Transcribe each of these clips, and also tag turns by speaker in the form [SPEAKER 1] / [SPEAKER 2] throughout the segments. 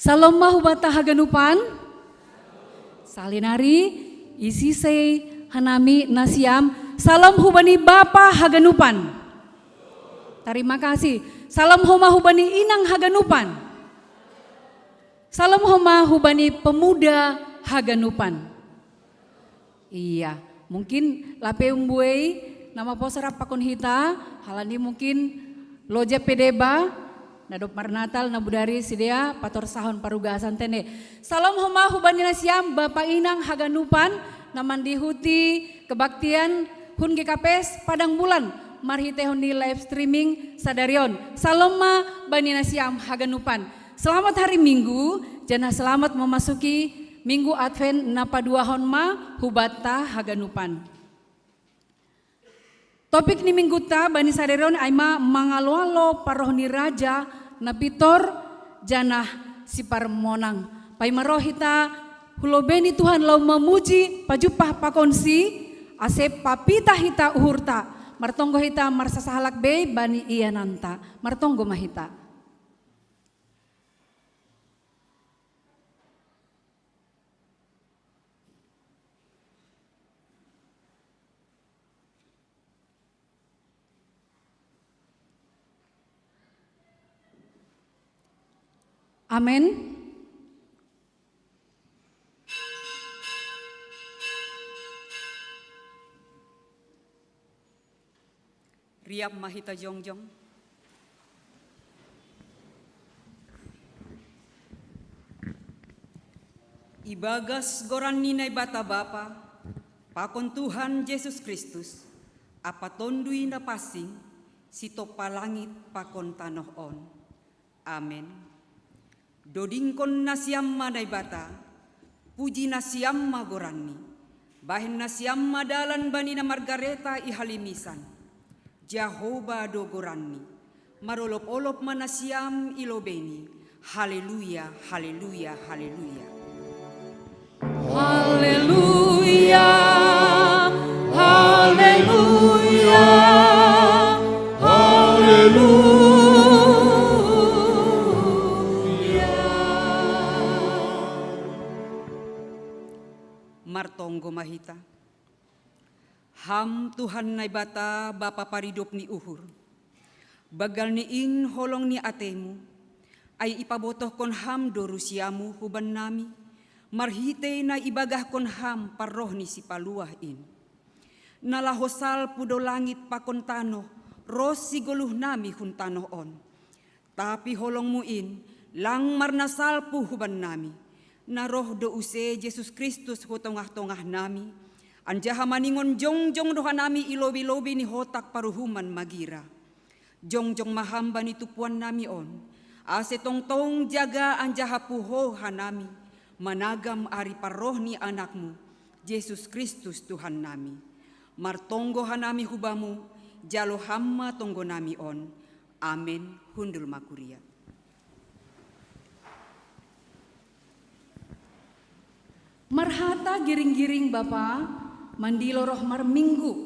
[SPEAKER 1] Salam mahubata haganupan. Salinari isi sei hanami nasiam. Salam hubani bapa haganupan. Terima kasih. Salam homa hubani inang haganupan. Salam homa hubani pemuda haganupan. Iya, mungkin lapeung buai nama posera pakon hita halani mungkin loja pedeba nadop marnatal nabudari sidea pator sahon parugasan tene. Salam homa hubani nasiam Bapak Inang haganupan naman dihuti kebaktian hun GKPS Padang Bulan marhite di live streaming sadarion. Salam ma bani nasiam haganupan. Selamat hari Minggu, jana selamat memasuki Minggu Advent napa dua honma hubata haganupan. Topik ni minggu ta bani sadarion aima mangalo-alo parohni raja napitor janah si parmonang. Pai marohita hulobeni Tuhan lau memuji pajupah pakonsi asep papita hita uhurta. Martonggo hita marsasahalak be bani iya nanta. Martonggo mahita. Amin.
[SPEAKER 2] Riap mahita jongjong. Ibagas goran ninay bata bapa, pakon Tuhan Yesus Kristus, apa tondui na pasing, sito palangit pakon tanoh on. Amen. Dodingkon nasiam manay bata, puji nasiam magorani, bahin nasiam madalan bani na Margareta ihalimisan, Jehovah dogorani, marolop-olop manasiam ilobeni, haleluya, haleluya, haleluya.
[SPEAKER 1] Haleluya, haleluya, haleluya.
[SPEAKER 2] Martonggo mahita. Ham Tuhan nay bata bapa paridop ni uhur. Bagal ni ing holong ni atemu. Ay ipabotoh kon ham dorusiamu huban nami. Marhite na ibagah kon ham paroh ni si paluah in. Nalahosal pudo langit pakon tanoh. Ros sigoluh nami hun tanoh on. Tapi holong mu in lang marnasal pu huban nami. Naroh do use Yesus Kristus ho tongah-tongah nami. Anjaha maningon jongjong doha nami ilobi-lobi ni hotak paruhuman magira. Jongjong mahamba ni tupuan nami on. Ase tong-tong jaga anjaha puho hanami. Managam ari paroh ni anakmu. Yesus Kristus Tuhan nami. Martonggo hanami hubamu. Jalo hamma tonggo nami on. Amen. Hundul makuria.
[SPEAKER 1] Marhata giring-giring Bapa, mandilo roh mar minggu.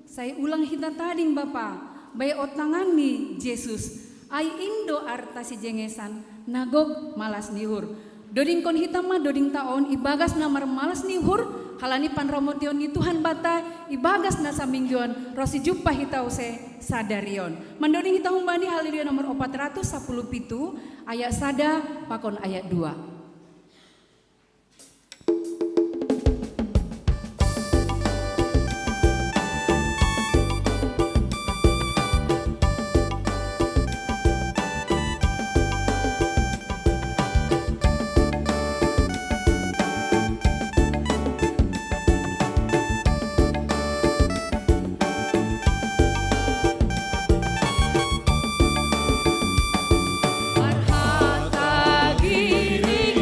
[SPEAKER 1] Saya ulang hita tading Bapa, bay otangani Yesus. Ay indo arta si jengesan, nagog malas nihur. Doding kon hita ma doding taon, ibagas na mar malas nihur. Halani panromotion ni Tuhan bata, ibagas na sa mingguan, rosi jupa hita use sadarion. Mandoding hita humbani haleluya nomor 417, ayat sada pakon ayat 2. Giring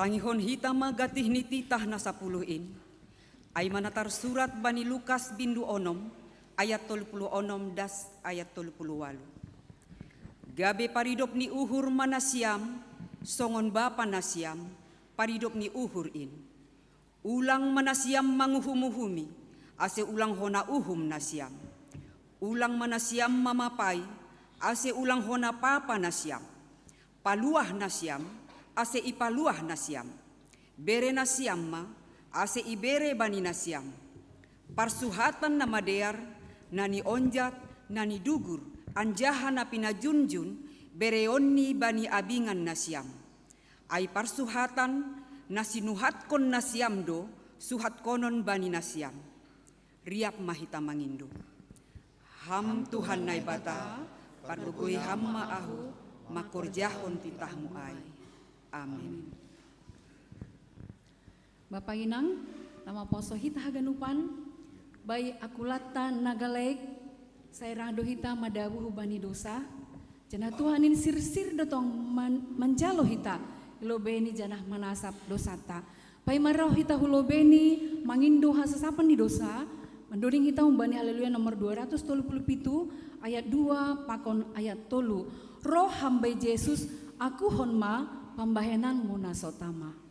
[SPEAKER 2] Pangihon hita magatih ni titah na 10 ay manatar surat bani Lukas bindu onom ayat 36 das ayat 38. Gabe paridop ni uhur manasiam songon bapa nasiam paridop ni uhur in. Ulang manasiam manguhumuhumi ase ulang hona uhum nasiam. Ulang manasiam mamapai ase ulang hona papa nasiam. Paluah nasiam ase ipaluah nasiam. Bere nasiam ma ase ibere bani nasiam. Parsuhatan na madear nani onjat nani dugur anjaha na pinajunjun bereonni bani abingan nasiam. Ay parsuhatan nasinuhat kon nasiam do suhat konon bani nasiam. Riap mahita mangindo. Ham Tuhan nai bata, parugui ham maahu, makorjahon titahmu ay. Amin.
[SPEAKER 1] Bapak Inang, nama poso hita haganupan, bayi akulata nagalek, saya rado hita madabu hubani dosa, jana Tuhan ini sir-sir dotong menjalo hita, ilobeni janah manasap dosata. Pai marau hita hulobeni mangindo hasasapan di dosa, mendoring hita umbani haleluya nomor 237 ayat 2 pakon ayat 3. Roh hambai Yesus aku honma pambahenan munasotama.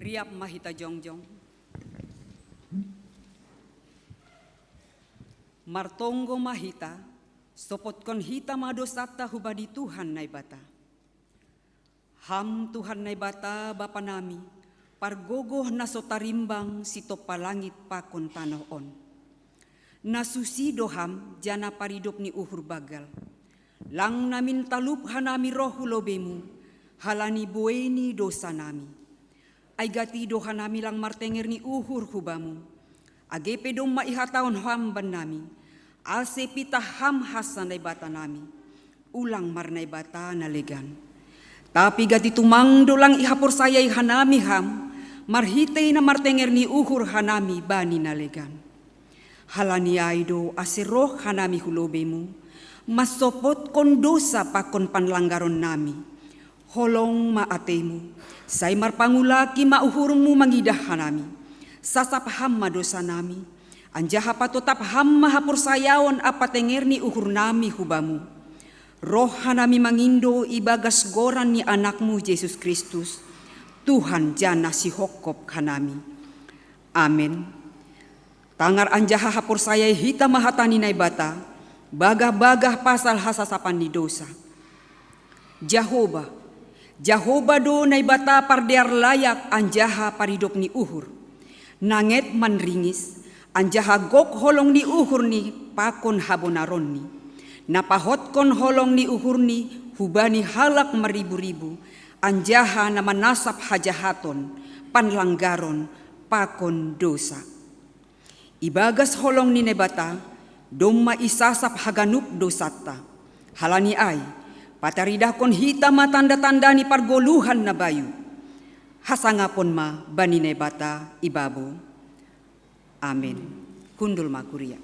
[SPEAKER 2] Riap mahita jongjong. Martonggo mahita, sopotkon hita madosata hubadi Tuhan nai bata. Ham Tuhan nai bata bapa nami, pargogoh nasotarimbang sitopalangit pakon tanoon. Nasusi doham jana paridop ni uhur bagal. Lang namin talup hanami rohu lobemu, halani bueni dosa nami. Ay gati doha nami lang martenger ni uhur hubamu. Age pedom maihataon hamban nami. Ase pitah ham hasan nai bata nami. Ulang marnai bata nalegan. Tapi gati tumang dolang ihapor sayay hanami ham. Marhitay na martenger ni uhur hanami bani nalegan. Halani aido ase roh hanami hulobemu. Masopot kon dosa pakon panlanggaron nami. Holong maatemu. Say marpangulaki mauhurmu mangidah hanami. Sasap hamma dosa nami. Anjaha patotap hamma hapur sayawan apa tengerni uhur nami hubamu. Roh hanami mangindo ibagas goran ni anakmu Yesus Kristus, Tuhan jana si hokop hanami. Amin. Tangar anjaha hapur saya hita mahatani nai bata, bagah-bagah pasal hasasapan ni dosa. Jahoba do nai bata pardear layak anjaha paridop ni uhur. Nanget manringis, anjaha gok holong ni uhur ni pakon habonaron ni. Napahotkon holong ni uhur ni hubani halak meribu-ribu, anjaha nama nasab hajahaton, panlanggaron, pakon dosa. Ibagas holong ni nebata, domma isasap haganup dosata. Halani ay, pataridakon hitam tanda-tanda ni pargoluhan na bayu. Hasangapon ma bani nebata ibabo. Amin. Kundul makuria.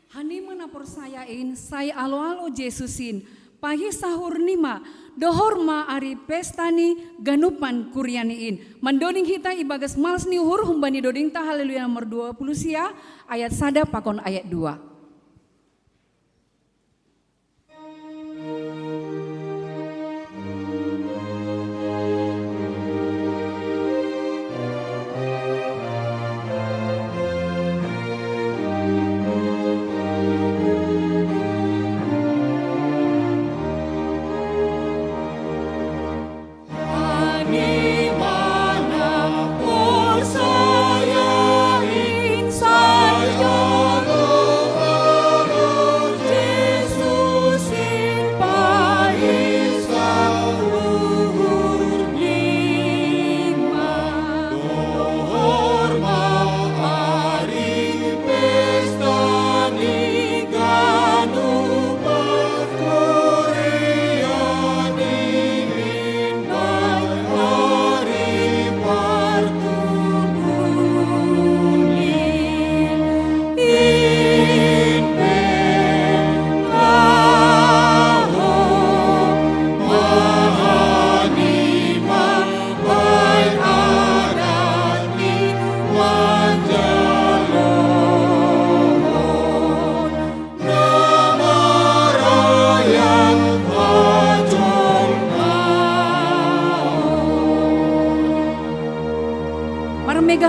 [SPEAKER 1] Hani menapor sayain, saya alo-alo Jesusin, pagi sahur nima, dohor ma ari pestani ganupan kurianiin. Mandoding hita ibagas mals ni uhur humbani doding ta haleluya nomor 20 sia, ayat sada pakon ayat 2.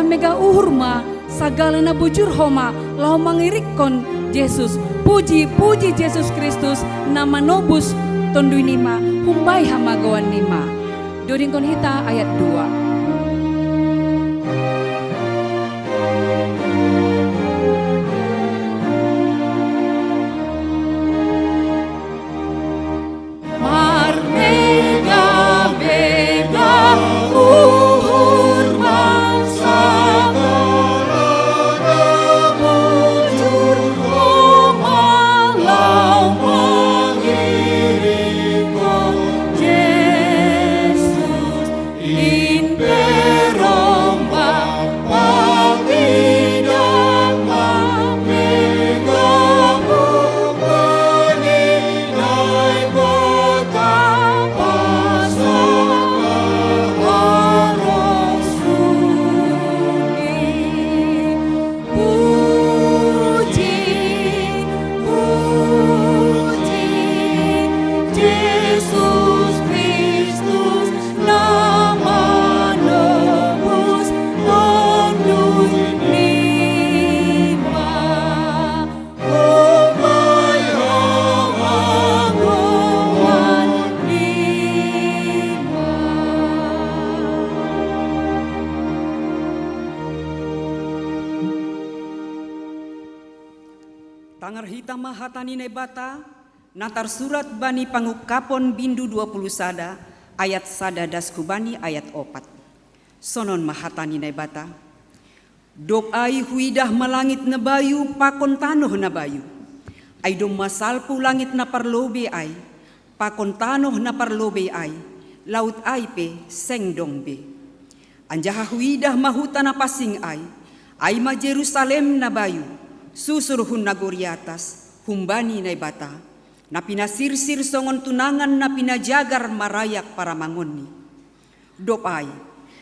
[SPEAKER 1] Mega uhurma sagala na bujur homa lau mangirikon Yesus puji Yesus Kristus nama nobus tondui nima humbai hamagawan nima dodingkon hita ayat 2.
[SPEAKER 2] Tangar hitam mahatani nebata, natar surat bani pangukapon bindu 20 sada, ayat sada dasku bani ayat 4. Sonon mahatani nebata, dok ai huidah malangit na bayu pakon tanoh na bayu. Ay dom masalpu langit na parlobe ay, pakon tanoh na parlobe ay, laut ay pe sengdong be. Anjaha huidah mahuta na pasing ay ma Jerusalem na bayu. Susuruhun nagori atas, humbani na bata, na pinasirsir songon tunangan na pinajagar marayak para mangonni. Dopay,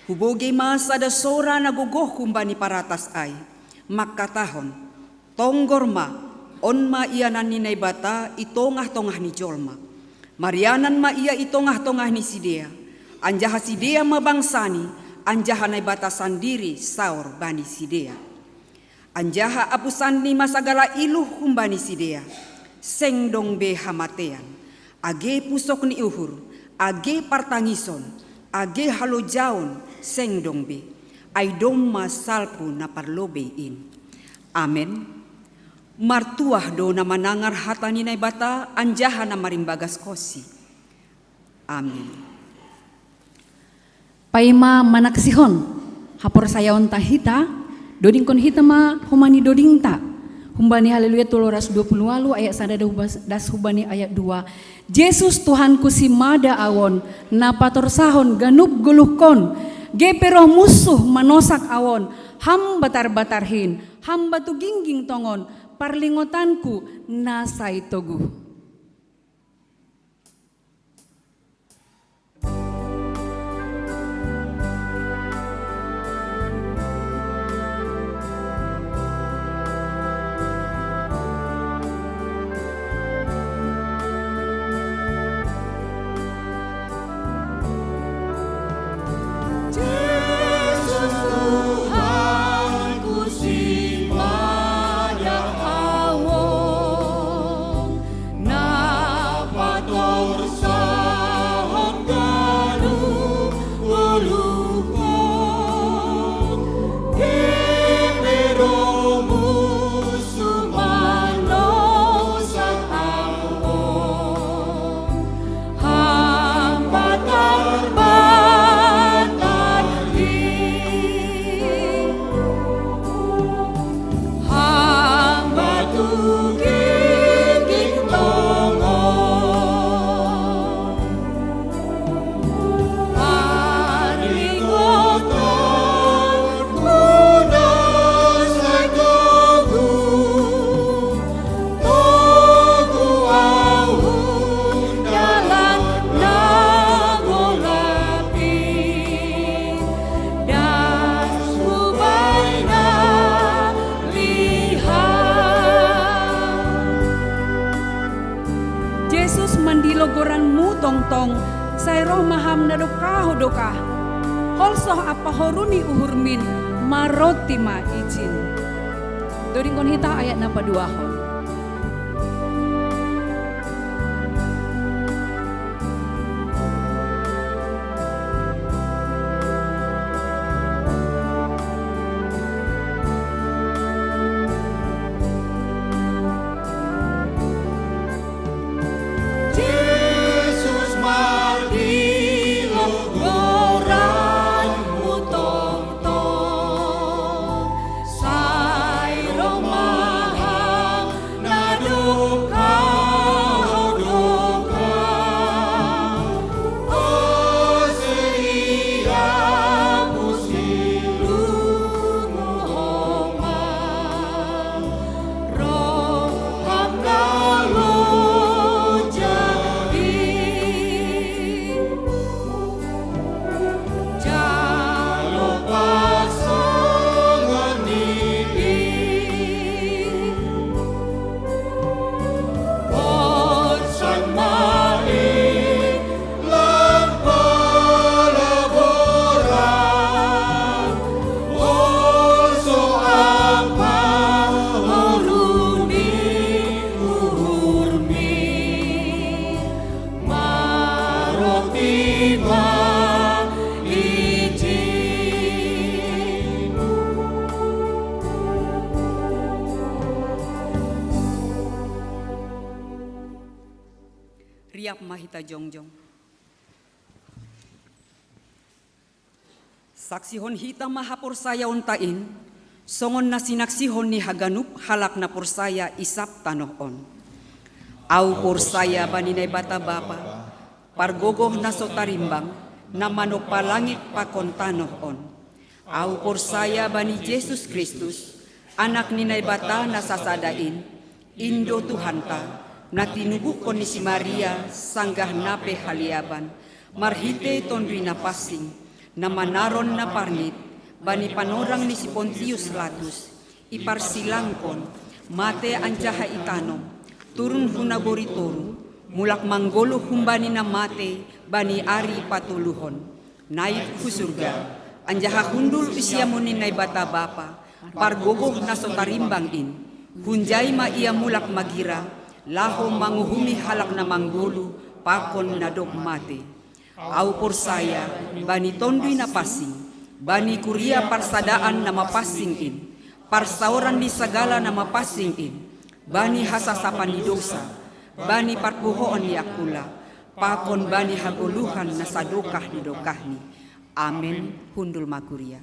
[SPEAKER 2] huboge masa da sora nagugoh humbani paratas ay, makatahon, Tonggorma, onma ianan ni naibata itongah-tongah ni jolma. Marianan ma ia itongah-tongah ni sidea. Anjaha sidea ma bangsani, anjaha naibata sandiri saur bani sidea. Anjaha apusan ni masagala iluh humbani sidea. Seng dong be hamatean. Age pusok ni uhur, age partangison, age halo jaon, seng dong be. Aidom masalpu na parlobein. Amen. Martuah do na manangar hatani na bata anjaha na marimbagas kosi. Amin.
[SPEAKER 1] Paima manaksihon hapor sayaon tahita doding kon hita ma humani doding ta. Humbani haleluya 328 ayat 1 das hubani ayat 2. Yesus Tuhanku si mada awon napator sahon ganup guluhkon geperoh musuh manosak awon ham batar-batarhin ham batu gingging tongon parlingotanku nasai togu. Tong say roh maham na dokaho dokah holsoh apa horuni uhurmin maroti ma izin. Doding kon hita ayat napa 2 hon.
[SPEAKER 2] Riap mahita jongjong. Saksihon hita mahapor saya untain, songon na sinaksihon ni haganup halak na por saya isap tanohon. Au por saya baninay bata bapa, pargogoh na sotarimbang, na manopalangit pakon tanohon. Au por saya bani Yesus Kristus, anak ninay bata na sasadain, Indo Tuhanta, na tinubukon ni si Maria sanggah nape haliaban, marhite tondri na pasing, na manaron na parngit, bani panorang ni si Pontius Latus, iparsilangkon, mate anjaha itanom, turun hunabori toru, mulak manggolo humbani na mate, bani ari patuluhon, naik ku surga, anjaha hundul usiamuni nai bata bapa, pargogoh na sotarimbang in, hunjai ma ia mulak magira, laho manguhumi halak na manggolo, pakon na dok mate. Au por saya, bani tondui na pasing, bani kuria parsadaan na mapasing in, parsauran di segala na mapasing in, bani hasasapan di dosa, bani parpuhoon di akula, pakon bani haguluhan na sadokah di dokahni. Amen. Hundul makuria.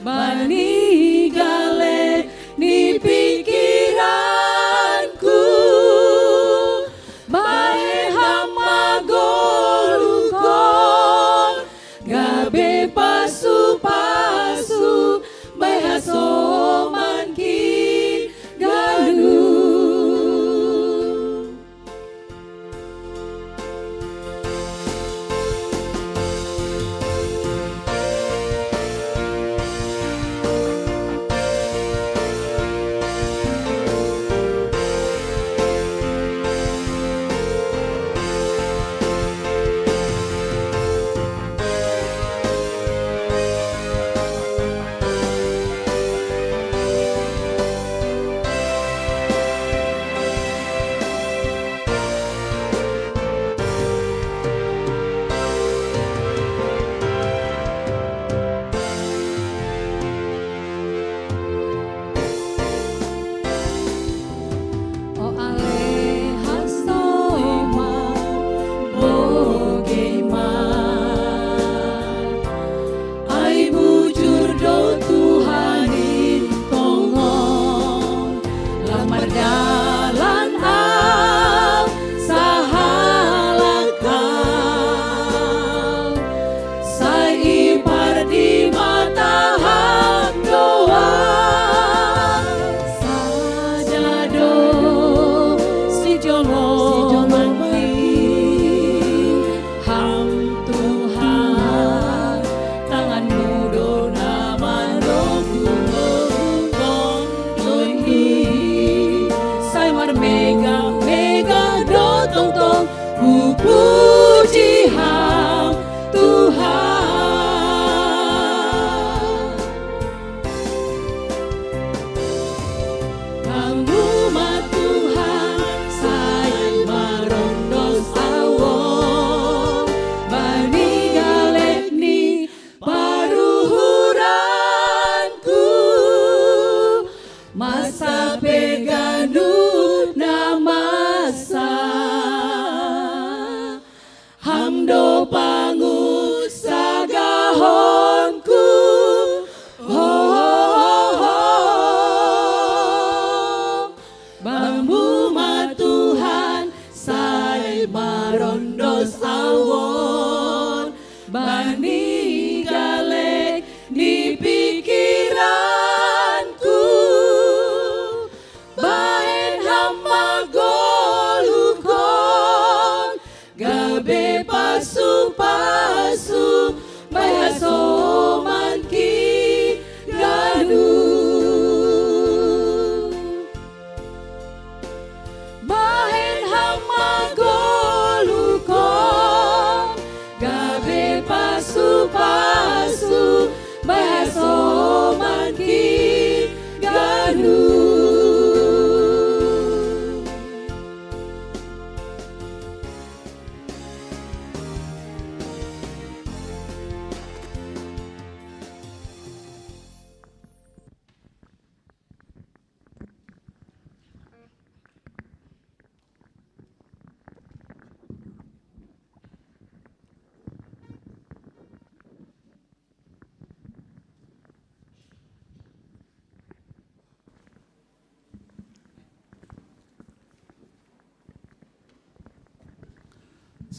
[SPEAKER 3] Bani gale ni pikiranku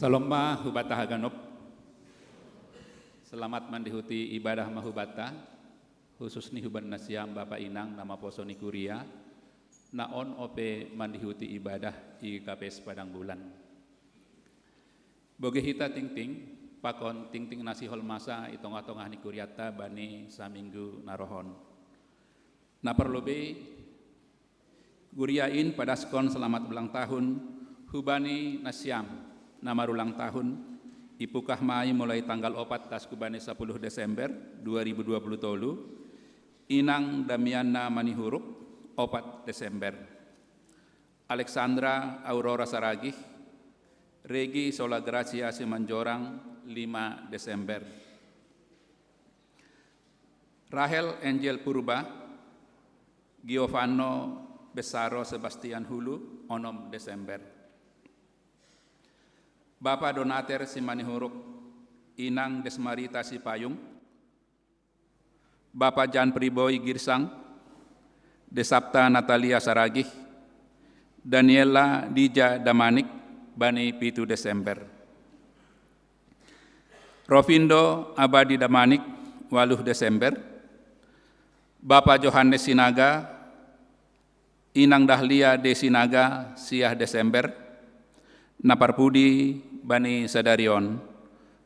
[SPEAKER 3] Salomma hubata haganop. Selamat mendihuti ibadah mahubata, khusus ni huban nasiam Bapak Inang nama poso ni kuria, naon ope mendihuti ibadah i KPS Padang Bulan. Boge hita ting-ting, pakon ting-ting nasi hol masa itong-atongah ni kuriata bani saminggu narohon. Na perlobe guriain pada skon selamat ulang tahun hubani nasiam nama ulang tahun ipukah mai mulai tanggal 4 tas kubani 10 Desember 2020 tolu Inang Damiana Manihuruk 4 Desember Alexandra Aurora Saragih Regi Sola Gracia Simanjorang 5 Desember Rahel Angel Purba Giovanno Besaro Sebastian Hulu 6 Desember Bapak Donater Simanihuruk, Inang Desmarita Sipayung, Bapak Jan Priboy Girsang, Desapta Natalia Saragih, Daniela Dija Damanik, Bani Pitu Desember. Rovindo Abadi Damanik, 8 Desember. Bapak Johannes Sinaga, Inang Dahlia De Sinaga, Siah Desember. Naparpudi Bani Sadarion,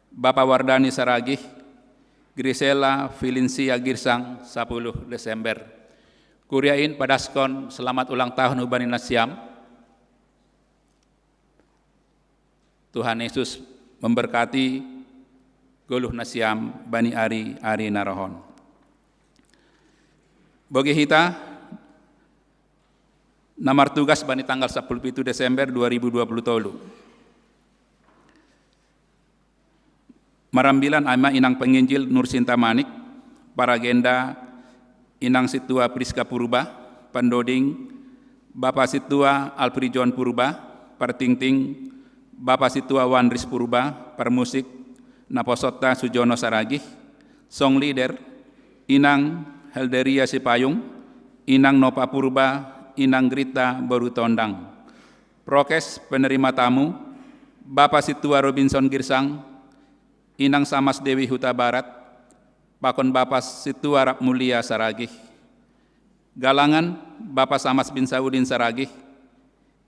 [SPEAKER 3] Bapak Wardani Saragih, Grisela Filincia Girsang 10 Desember. Kuriain padaskon selamat ulang tahun Ubani Nasiam. Tuhan Yesus memberkati goluh Nasiam Bani Ari Narohon. Boge hita Namar tugas bani tanggal 17 Desember 2020 tolu. Marambilan ama Inang Penginjil Nur Sinta Manik, Paragenda Inang Situa Priska Purba, Pandoding Bapak Situa Alfri John Purba, Partingting Bapak Situa Wanris Purba, Permusik Naposota Sujono Saragih, Song Leader Inang Helderia Sipayung, Inang Nopa Purba, Inang Grita Borutondang. Prokes penerima tamu, Bapak Situa Robinson Girsang, Inang Samas Dewi Huta Barat, Pakon Bapak Situa Rap Mulia Saragih. Galangan, Bapak Samas bin Saudin Saragih,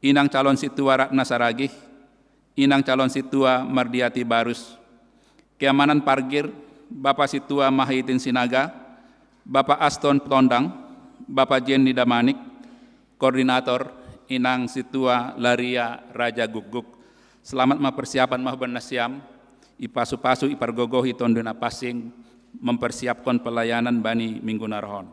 [SPEAKER 3] Inang calon Situa Ratna Saragih, Inang calon Situa Mardiati Barus. Keamanan Pargir, Bapak Situa Mahitin Sinaga, Bapak Aston Tondang, Bapak Jenny Damanik, Koordinator Inang Situa Laria Raja Guguk. Selamat mempersiapkan mahban nasiam, ipasu-pasu ipargogohi tonduna pasing, mempersiapkan pelayanan Bani Minggu Narohon.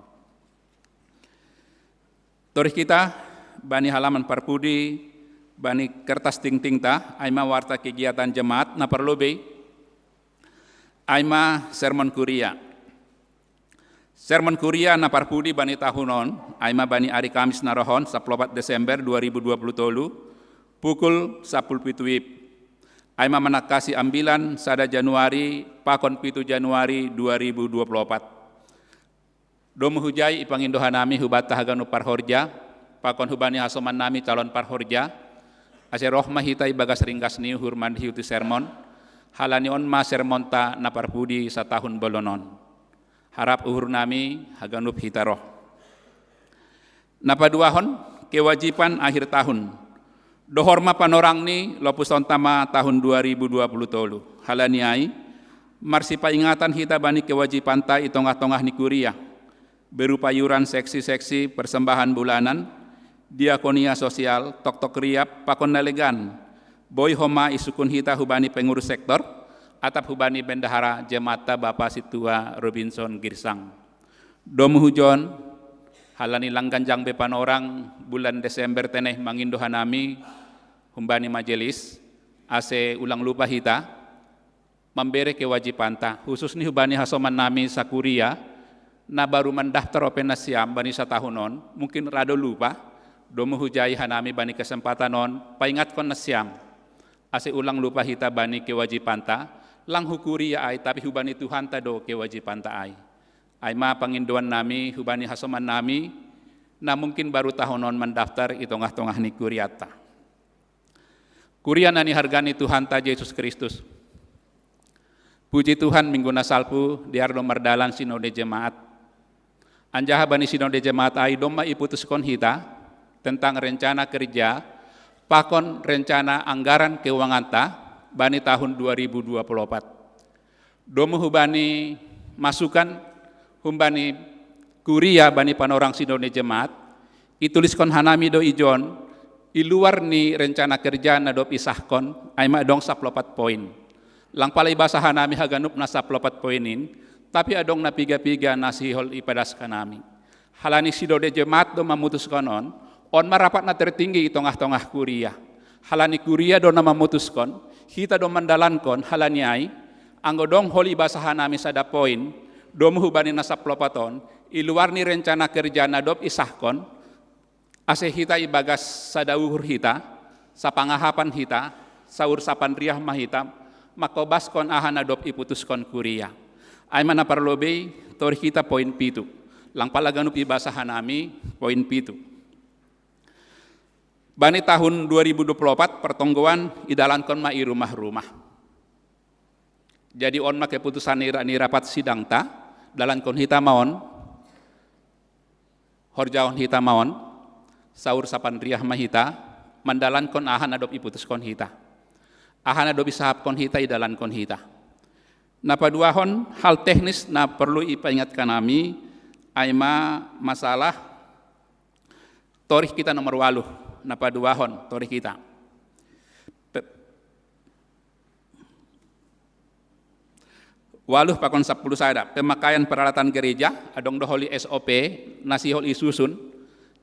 [SPEAKER 3] Torih kita, Bani halaman Parpudi, Bani kertas ting-ting ta, aima warta kegiatan jemaat, na perlobe, aima sermon kuria. Sermon kuria na parpudi bani tahunon, aima bani hari Kamis narohon 14 Desember 2020 tolu, pukul 10 pituip. Aima menakasi ambilan sada Januari, pakon pitu Januari 2024. Domu hujai ipangindohan nami hubata haganu parhorja, pakon hubani hasoman nami calon parhorja, ase rohmah hitai bagas ringkas niuhur mandihuti sermon, halani onma sermon ta na parpudi satahun bolonon. Harap uhur nami haganup hitaroh. Napaduahon kewajiban akhir tahun. Dohorma panorang ni lopuson tama tahun 2020 tolu. Halaniai marsipa ingatan hita bani kewajiban ta itongah-tongah ni kuria. Berupa yuran seksi-seksi persembahan bulanan, diakonia sosial, tok-tok riap, pakon nalegan. Boy homa isukun hita hubani pengurus sektor, atap hubani bendahara jemata Bapak Situa Robinson Girsang. Domu hujon, halani langganjang bepan orang bulan Desember teneh mangindohan nami humbani majelis, ase ulang lupa hita, memberi kewajiban ta, khusus ni hubani hasoman nami sakuria, na baru mendaftar open nasiam bani satahunon, mungkin rado lupa, domu hujai hanami bani kesempatan non, paingat kon nasiam, ase ulang lupa hita bani kewajiban ta, lang hukuri ya ai tapi hubani Tuhan tado kewajiban ta ai. Ai ma panginduan nami hubani hasoman nami na mungkin baru tahunon mendaftar itongah-tongah ni kuriata. Kurian ani hargani Tuhan ta Yesus Kristus. Puji Tuhan minggu nasalpu diardo mardalan sinode jemaat. Anjaha bani sinode jemaat ai doma iputuskon hita tentang rencana kerja pakon rencana anggaran keuangan ta bani tahun 2024. Domu hubani masukan humbani kuria bani panorang sinode jemaat ituliskon hanami do ijon iluar ni rencana kerja na dop isahkon ay maadong 14 poin. Lang palay basahan nami haganup na 14 poinin, tapi adong na piga-piga na sihol ipadas ka nami. Halani sinode jemaat do mamutuskon on marapat na tertinggi itongah-tongah kuria. Halani kuria do na mamutuskon, hita do mandalankon halani ay, ang odong holi basahan nami sada poin, do muhubani na 14 iluar ni rencana kerja na dop isahkon, ase hita ibagas sa dauhur hita, sa pangahapan hita, sa ursapan riyah mahita, makobaskon ahan adop iputuskon kuria. Ay manaparlobey, tori kita poin pitu. Lang palaganup ibasahan nami, poin pitu. Bani tahun 2024, pertonggoan idalankon ma irumah-rumah. Jadi on ma keputusan ni rapat sidang ta, dalankon hita maon, horjaon hita maon, saur sapan riyah mahita, mandalankon ahan adop iputuskon hita. Ahana do bisahap kon hita idalan kon hita. Napaduahon hal teknis na perlu ipaingatkan kami ay masalah torih kita nomor 8 napaduahon torih kita. Waluh pakon 10 sada pemakaian peralatan gereja adong doholi SOP nasihol isusun.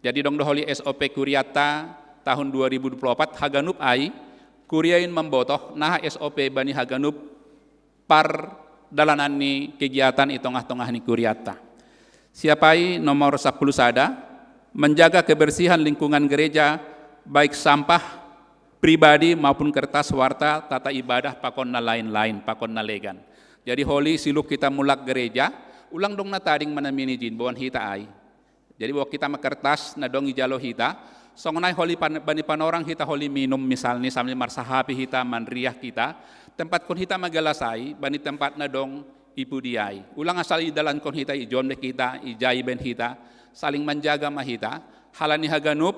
[SPEAKER 3] Jadi dong doholi SOP kuriata tahun 2024 haganup ai kuriain membotoh nah SOP bani haganup par dalanan ni kegiatan itongah-tongah ni kuriata. Siapai nomor 10 sada menjaga kebersihan lingkungan gereja baik sampah pribadi maupun kertas warta tata ibadah pakon na lain-lain pakon na legan. Jadi holi siluk kita mulak gereja ulang dong na tading manamini jin bawan hita ai. Jadi bawa kita makertas na dong ijalo hita songonay holi bani panorang hita holi minum misalnya sambil marsahapi hita manriah kita tempat kon hita magalasai bani tempat na dong ipu diai ulang asal idalan kon hita ijon kita ijai ben hita saling menjaga mahita halani haganup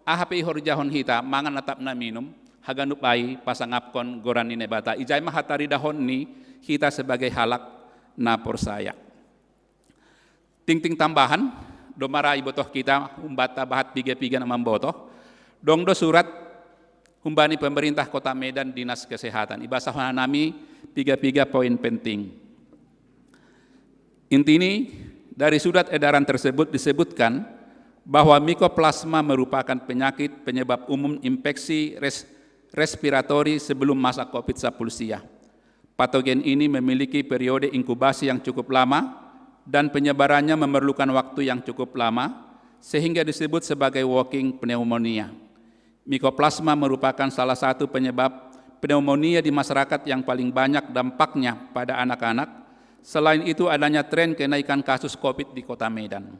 [SPEAKER 3] ahapi horjahon hita mangan natap na minum haganup ai pasangap kon gorani nebata ijai mahatari dahon ni hita sebagai halak na porsaya. Ting-ting tambahan domara ibotoh kita umbata bahat piga-piga na mambotoh dong do surat humbani pemerintah Kota Medan Dinas Kesehatan ibasahan nami piga-piga poin penting. Intini dari surat edaran tersebut disebutkan bahwa mikoplasma merupakan penyakit penyebab umum infeksi respiratori sebelum masa COVID-19 siah. Patogen ini memiliki periode inkubasi yang cukup lama dan penyebarannya memerlukan waktu yang cukup lama, sehingga disebut sebagai walking pneumonia. Mikoplasma merupakan salah satu penyebab pneumonia di masyarakat yang paling banyak dampaknya pada anak-anak. Selain itu adanya tren kenaikan kasus COVID di Kota Medan.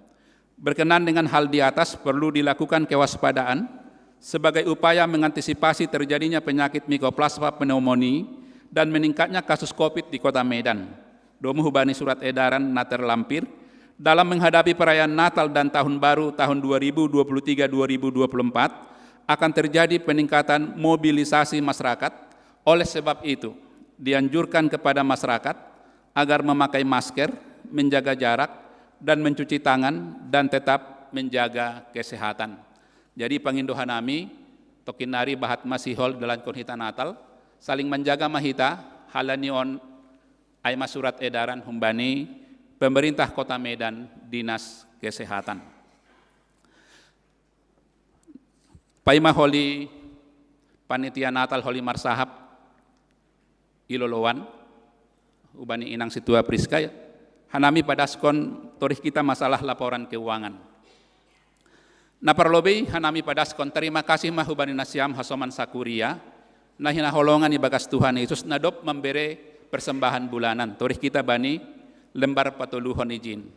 [SPEAKER 3] Berkenan dengan hal di atas perlu dilakukan kewaspadaan sebagai upaya mengantisipasi terjadinya penyakit mikoplasma pneumonia dan meningkatnya kasus COVID di Kota Medan. Domu hubani surat edaran na terlampir dalam menghadapi perayaan Natal dan Tahun Baru tahun 2023-2024 akan terjadi peningkatan mobilisasi masyarakat. Oleh sebab itu, dianjurkan kepada masyarakat agar memakai masker, menjaga jarak, dan mencuci tangan, dan tetap menjaga kesehatan. Jadi pangindohan nami, tokinari bahat masihol dalam konhita Natal, saling menjaga mahita, halanion ay masurat edaran humbani pemerintah Kota Medan Dinas Kesehatan. Paima holi panitia Natal holi marsahap ilolowan ubani inang situa Priska hanami padaskon torih kita masalah laporan keuangan. Naparlobe hanami padaskon terima kasih mahubani nasiam hasoman sakuria nah hinaholongan ibagas Tuhan Yesus nadop memberi persembahan bulanan. Torih kita bani lembar patuluhon izin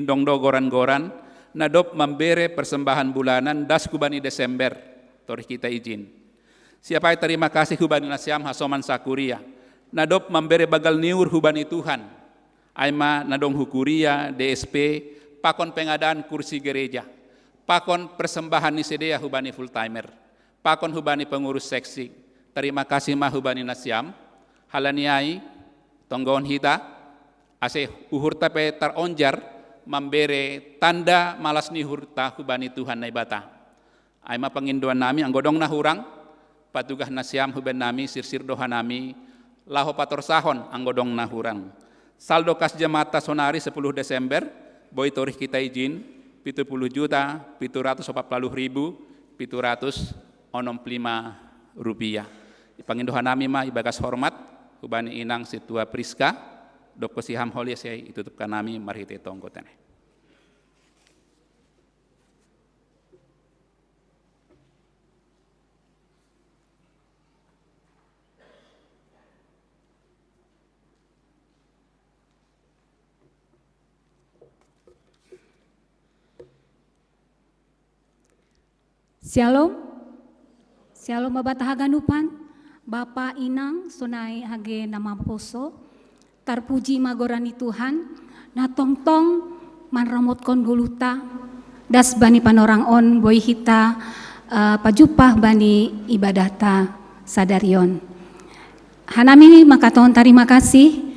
[SPEAKER 3] dongdo goran-goran nadop memberi persembahan bulanan das kubani Desember. Torih kita izin. Siapa yang terima kasih hubani nasiam hasoman sakuria. Nadop memberi bagal niur hubani Tuhan. Aima nadong hukuria, DSP, pakon pengadaan kursi gereja. Pakon persembahan nisedea hubani full timer. Pakon hubani pengurus seksi. Terima kasih mah hubani nasiam. Halaniai, tonggon hita, ase uhur tape taronjar, memberi tanda malas nihur ta hubani Tuhan naibata. Aima penginduan nami anggodong nahurang, patugah nasiam huban nami sirsir doha nami, laho pator sahon anggodong nahurang. Saldo kas jamata sonari 10 Desember, boy torih kita izin, 70.740.765 rupiah. Panginduhan nami mah ibagas hormat, hubani inang situa Priska, dok kesiham holi saya itutupkan nami marhite tongkotene.
[SPEAKER 4] Shalom, Shalom Bapak Haganupan, Bapak Inang, Sonai Hage Nama Poso, tarpuji magorani Tuhan, na tongtong manramotkan guluta, das bani panorang on boy hita, pajupah bani ibadata sadarion. Hanami makaton terima kasih,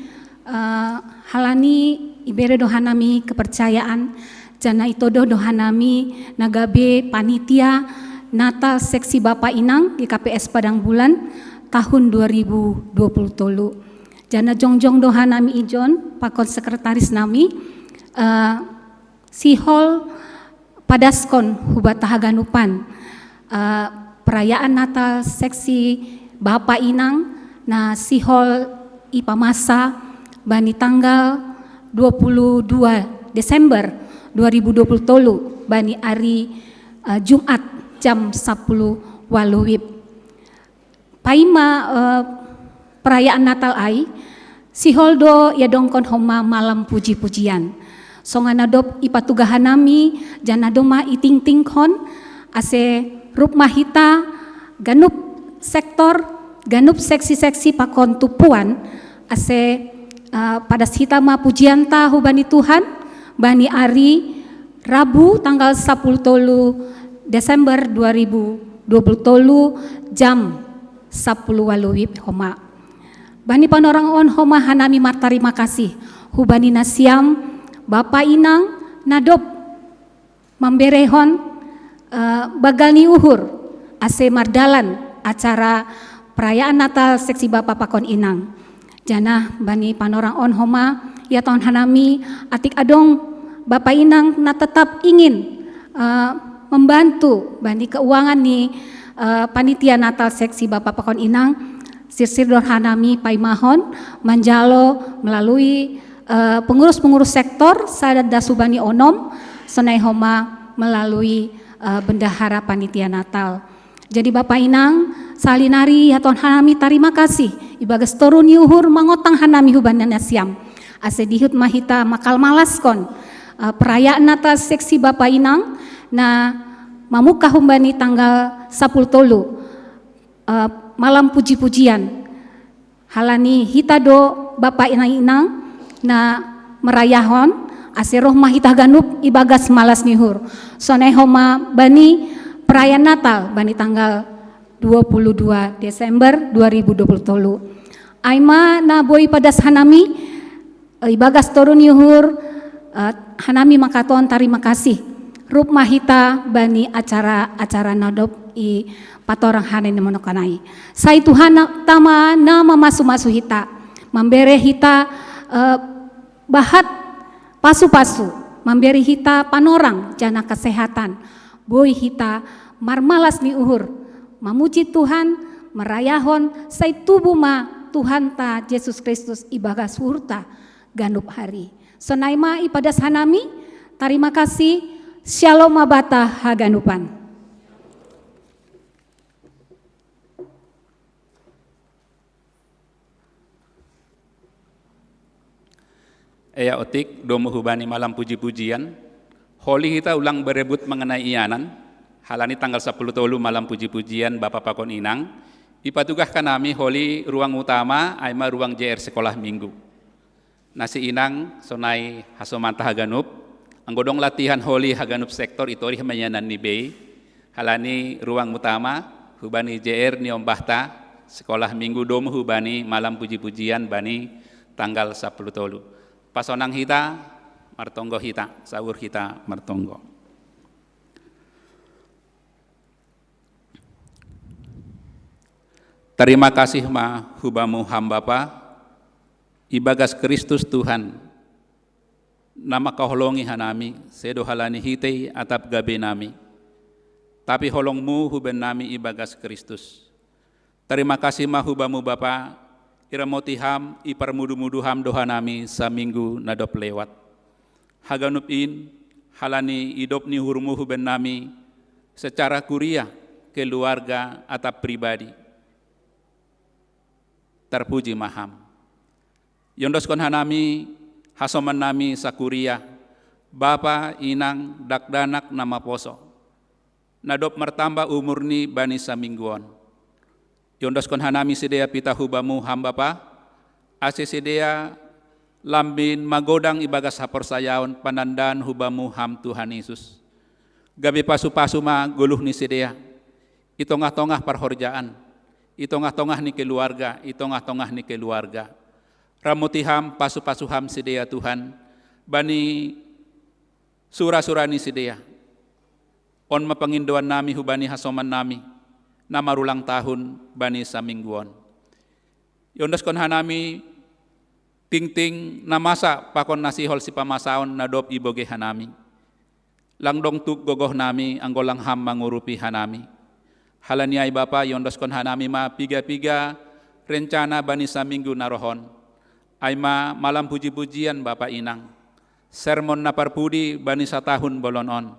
[SPEAKER 4] halani ibere dohanami kepercayaan, jana itodo dohanami nagabe panitia Natal seksi Bapak Inang di KPS Padang Bulan tahun 2020. Jana jongjong dohanami ijon pakon sekretaris nami sihol padaskon hubat Haganupan perayaan Natal seksi Bapak Inang na sihol ipamasa bani tanggal 22 Desember 2020 bani hari Jumat jam 10 waluwib. Paima perayaan Natal ai si holdo ya dongkon homa malam puji-pujian. Songanadop ipatugahan nami janadoma iting-tingkon ase rup mahita ganup sektor ganup seksi-seksi pakon tupuan ase pada hitama pujianta hubani Tuhan bani ari Rabu tanggal 10 Desember 2020 jam 10 waluwib homa. Bani panorang on homa hanami terima kasih hubani nasiam Bapak Inang nadop memberehon bagal ni uhur ase mardalan acara perayaan Natal seksi Bapak Pakon Inang. Jana bani panorang on homa ya tahun hanami atik adong Bapak Inang na tetap ingin membantu bani keuangan nih panitia Natal seksi Bapak Pakon Inang sirsir dorhanami paimahon manjalo melalui pengurus-pengurus sektor sadada subani onom sonai homa melalui bendahara panitia Natal. Jadi Bapak Inang salinari haton hanami terima kasih ibagas torun yuhur mangotang hanami huban nasiam ase dihut mahita makal malaskon perayaan Natal seksi Bapak Inang na mamuka humbani tanggal 10 tolu malam puji-pujian halani hitado Bapak Inang na merayahon ase roh mahita ganup ibagas malas nihur sonai homa bani perayaan Natal bani tanggal 22 Desember 2020 aima na boy padas hanami ibagas torun yuhur hanami makaton terima kasih rup mahita bani acara nadop i patorang hanen monokanai. Sai Tuhan tama nama masu hita memberi hita bahat pasu-pasu memberi hita panorang jana kesehatan boy hita marmalas ni uhur memuji Tuhan merayahon sai tubuh ma Tuhan ta Yesus Kristus ibagas hurta ganup hari. Sonaima ipadas hanami terima kasih. Shalom Abata Haganupan.
[SPEAKER 3] Eya otik domo hubani malam puji-pujian. Holi kita ulang berebut mengenai ianan. Halani tanggal 10 tolu malam puji-pujian Bapak Pakon Inang. ipatugah kanami holi ruang utama aima ruang JR sekolah minggu. Nasi inang sonai hasomanta haganup, anggodong latihan holi haganup sektor itori hamayanan ni bay, halani ruang utama hubani JR ni ombahta sekolah minggu dom hubani malam puji-pujian bani tanggal 10 tolu. Pasonang hita martonggo hita, sahur hita martonggo. Terima kasih ma hubamu hamba pa, ibagas Kristus Tuhan, nama kaholongi hanami, sedo halani hitei atap gabe nami, tapi holongmu huben nami ibagas Kristus. Terima kasih ma hubamu Bapa, iramoti ham, iparmudu-mudu ham doha nami saminggu nadop lewat. Haganup in, halani idop ni hurmu huben nami, secara kuria, keluarga atap pribadi. Terpuji maham. Yondos kon hanami hasoman nami sakuria, bapa inang dakdanak nama poso. Nadop mertambah umur ni bani samingguon. Yondos kon hanami sedea pita hubamu hamba pa, ase sedea lambin magodang ibagas hapor sayaon panandan hubamu ham Tuhan Yesus. Gabi pasu-pasu ma guluh ni sedea, itongah-tongah parhorjaan. Itongah-tongah ni keluarga, itongah-tongah ni keluarga. Ramutiham pasu-pasuham sidea Tuhan, bani sura-sura ni sidea. On mapanginduan nami hubani hasoman nami, namarulang tahun bani samingguon. Yondas kon hanami ting-ting namasa pakon nasihol si pamasaon nadop iboge hanami. Langdong tuk gogoh nami anggolang ham mangurupi hanami. Halaniai Bapa yondos kon hanami ma piga-piga rencana bani saminggu narohon. Aima malam puji-pujian Bapa inang. Sermon naparpudi bani satahun bolonon.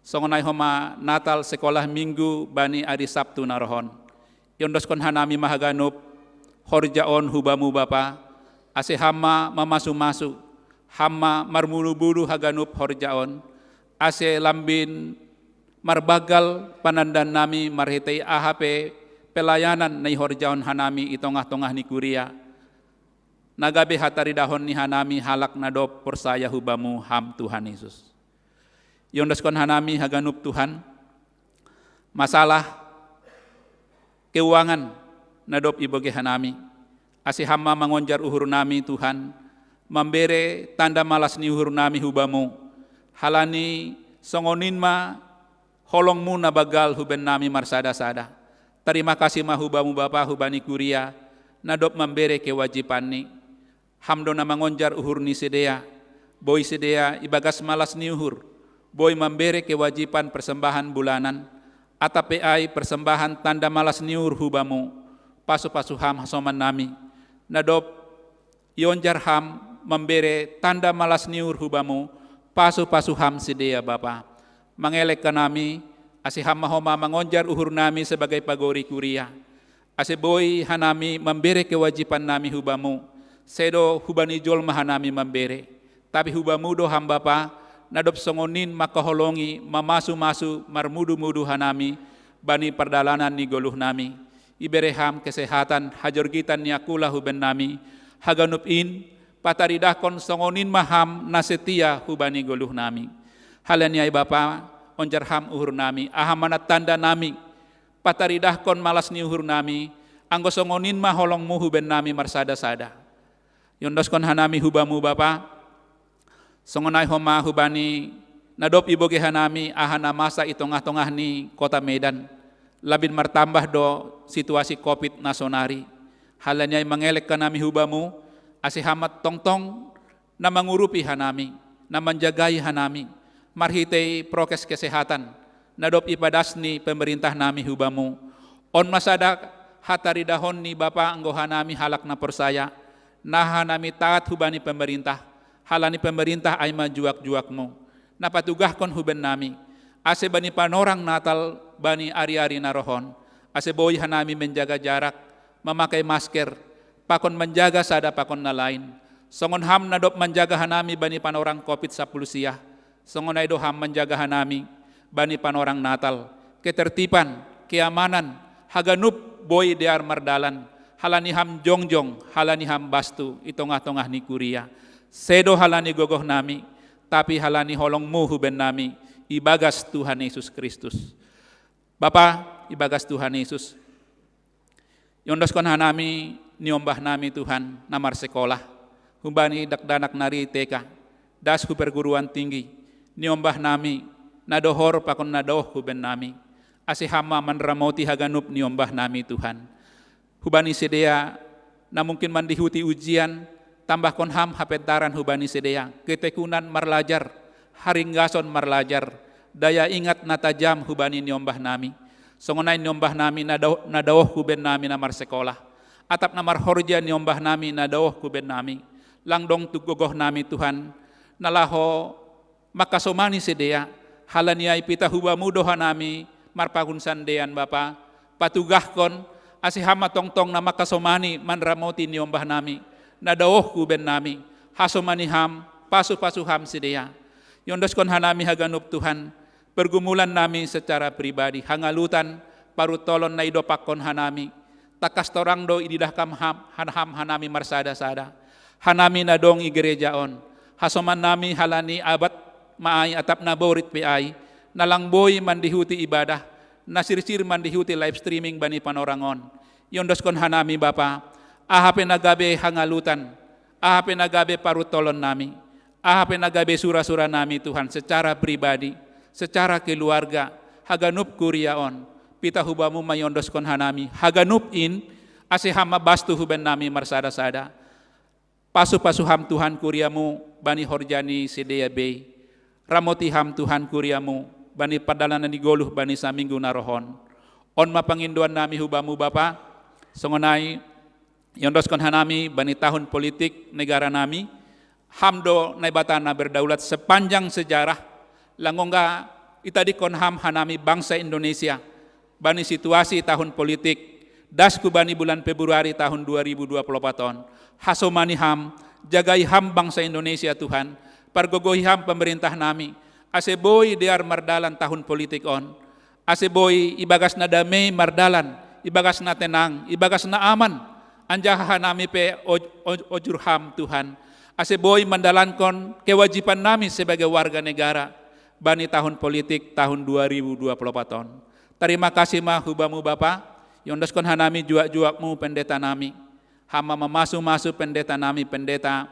[SPEAKER 3] Songonai homa Natal sekolah minggu bani ari Sabtu narohon. Yondos kon hanami mahaganup horjaon hubamu Bapa. Ase hama mamasu-masu. Hama marmulu-bulu haganup horjaon. Ase lambin marbagal panandan nami marhitei AHP pelayanan nai horjaon hanami itongah-tongah ni kuria. Nagabe hatari dahon ni hanami halak nadop persaya hubamu ham Tuhan Yesus. Yondas kon hanami haganup Tuhan, masalah keuangan nadop iboge hanami. Asi hama mangonjar uhur nami Tuhan, membere tanda malas ni uhur nami hubamu. Halani songonin ma holongmu nabagal huben nami marsada-sada. Terima kasih mahubamu Bapa hubani kuria, nadop membere kewajiban ni. Hamdo na mangonjar uhur ni sedea, boy sedea ibagas malas ni uhur, boy membere kewajiban persembahan bulanan, atape ai persembahan tanda malas ni uhur hubamu, pasu-pasu ham hasoman nami, nadop yonjar ham membere tanda malas ni uhur hubamu, pasu-pasu ham sedea Bapa. Mangelek ka nami, asi hama homa mangonjar uhur nami sebagai pagori kuria. Asi boy hanami membere kewajiban nami hubamu. Sedo hubani jol mahanami membere. Tapi hubamu do hamba pa, nadop songonin makaholongi, mamasu-masu, marmudu-mudu hanami, bani perdalanan ni goluh nami. Ibereham kesehatan, hajorgitan ni akula huben nami, haganup in, pataridakon songonin maham nasetia hubani goluh nami. Halaniai Bapa, onjar ham uhur nami, ahamanat tanda nami, pataridahkon malas ni uhur nami, anggo songonin ma holongmu huben nami marsada-sada. Yondos kon hanami hubamu Bapa, songonai homa hubani nadop iboge hanami, ahana masa itongah-tongah ni kota Medan, labin martambah do situasi COVID nasonari. Halaniai mangelek kanami hubamu, asihamat tong-tong na mangurupi hanami, na menjagai hanami, marhitei prokes kesehatan, nadop ipadasni pemerintah nami hubamu. On masadak hatari dahon ni Bapa anggoha nami halak na persaya, naha nami taat hubani pemerintah, halani pemerintah ay majuak-juakmu. Napatugahkon huben nami, ase bani panorang Natal bani ari-ari narohon, ase boy hanami menjaga jarak, memakai masker, pakon menjaga sada pakon na lain. Songon ham nadop menjaga hanami bani panorang COVID-10 siah. Songonai doham menjaga hanami, bani panorang Natal, ketertiban, keamanan, haganup boy dear mardalan, halani ham jongjong, halani ham bastu, itongah-tongah ni kuria. Sedo halani gogoh nami, tapi halani holongmu huben nami, ibagas Tuhan Yesus Kristus. Bapa, ibagas Tuhan Yesus, yondoskon hanami, niombah nami Tuhan, namar sekolah, humbani dakdanak nari TK, das hu perguruan tinggi, niombah nami, nadohor pakon nadoh huben nami, asihama manramoti haganup niombah nami Tuhan. Hubani sedea, na mungkin mandihuti ujian, tambah konham hapentaran hubani sedea, ketekunan marlajar, haringgason marlajar, daya ingat natajam hubani niombah nami. Songonay niombah nami nadaoh huben nami namar sekolah. Atap namar horja niombah nami nadaoh huben nami. Langdong tugogoh nami Tuhan, nalaho makasomani sedea, halaniai pita hubamu doha nami, marpakun sandean Bapa, patugahkon, asihama tongtong na makasomani manramoti niombah nami, nadaoh huben nami, hasomani ham, pasu-pasu ham sedea. Yondoskon hanami haganup Tuhan, pergumulan nami secara pribadi, hangalutan, parutolon na idopakon hanami, takas torang do ididahkam hanham hanami marsada-sada, hanami nadong igerejaon, hasoman nami halani abat maay atap na borit peay, nalangboy mandihuti ibadah, nasirsir mandihuti live streaming bani panorangon. Yondoskon hanami Bapa, ahape nagabe hangalutan, ahape nagabe parutolon nami, ahape nagabe sura-sura nami Tuhan secara pribadi, secara keluarga, haganup kuriaon, pita hubamu mayondoskon hanami, haganup in, asihama bastu huben nami marsada-sada, pasu-pasu ham Tuhan kuriamu, bani horjani sedea bay, ramoti ham Tuhan kuriamu, bani padalanan ni goluh bani saminggu narohon, on mapanginduan nami hubamu Bapa, songonai, yondoskon hanami, bani tahun politik negara nami, hamdo naibatana berdaulat sepanjang sejarah, langongga itadikon ham hanami bangsa Indonesia, bani situasi tahun politik, dasku bani bulan Februari tahun 2024 ton, hasomani ham, jagai ham bangsa Indonesia Tuhan, pargogohi ham pemerintah nami, aseboy dear mardalan tahun politik on, aseboy ibagas na damai mardalan, ibagas na tenang, ibagas na aman, anjaha nami pe ojur ham Tuhan, aseboy mandalankon kewajiban nami sebagai warga negara, bani tahun politik tahun 2024 ton. Terima kasih mah hubamu Bapa, yondoskon hanami juak-juakmu pendeta nami, hama memasu-masu pendeta nami, pendeta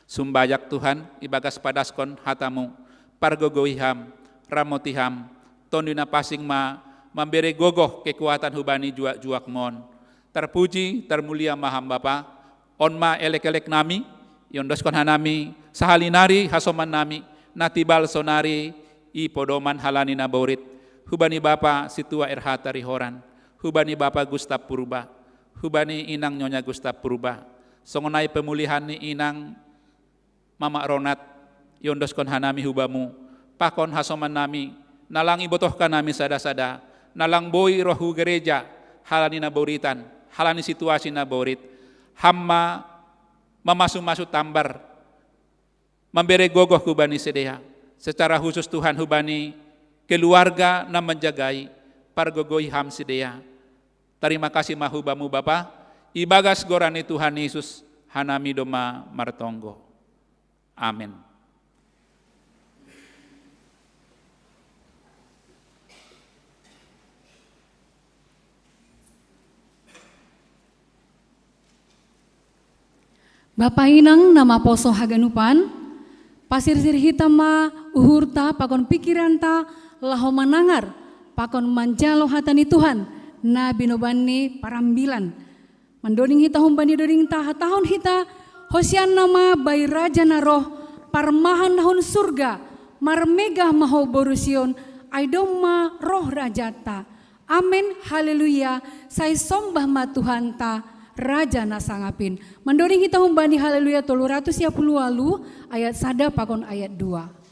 [SPEAKER 3] sumbayak Tuhan, ibagas padaskon hatamu, pargogoiham, ramotiham, tondina pasing ma, memberi gogoh kekuatan hubani juak-juak mon. Terpuji, termulia maham Bapa, onma elek-elek nami, yondoskon hanami, sahalinari hasoman nami, natibal sonari i podoman halani naborit, hubani Bapa situa RH Tarihoran, hubani Bapa Gustaf Purba, hubani inang Nyonya Gustaf Purba, songonai pemulihan ni inang Mama Ronat, yondoskon hanami hubamu, pakon hasoman nami, nalang ibotohkan nami sada-sada, nalang boy rohu gereja, halani naboritan, halani situasi naborit, hamma memasu-masu tambar, memberi gogoh hubani sedea, secara khusus Tuhan hubani keluarga na menjagai pargogoi ham sedea. Terima kasih mahubamu Bapa, ibagas gorani Tuhan Yesus hanami doma martonggo. Amin.
[SPEAKER 1] Bapa inang nama poso haganupan, pasir-sir hitam ma uhurta pakon pikiranta laho manangar pakon manjalo hatani Tuhan na binobani parambilan mandoning hita humbani doning ta tahun hita hosian nama bai raja naroh parmahan nahun surga marmegah maho borusion aidoma roh rajata. Amin, haleluya, saya sombah ma Tuhan ta Raja nasangapin. Mendoring kita humbani haleluya 310 walu ayat sada pakon ayat 2.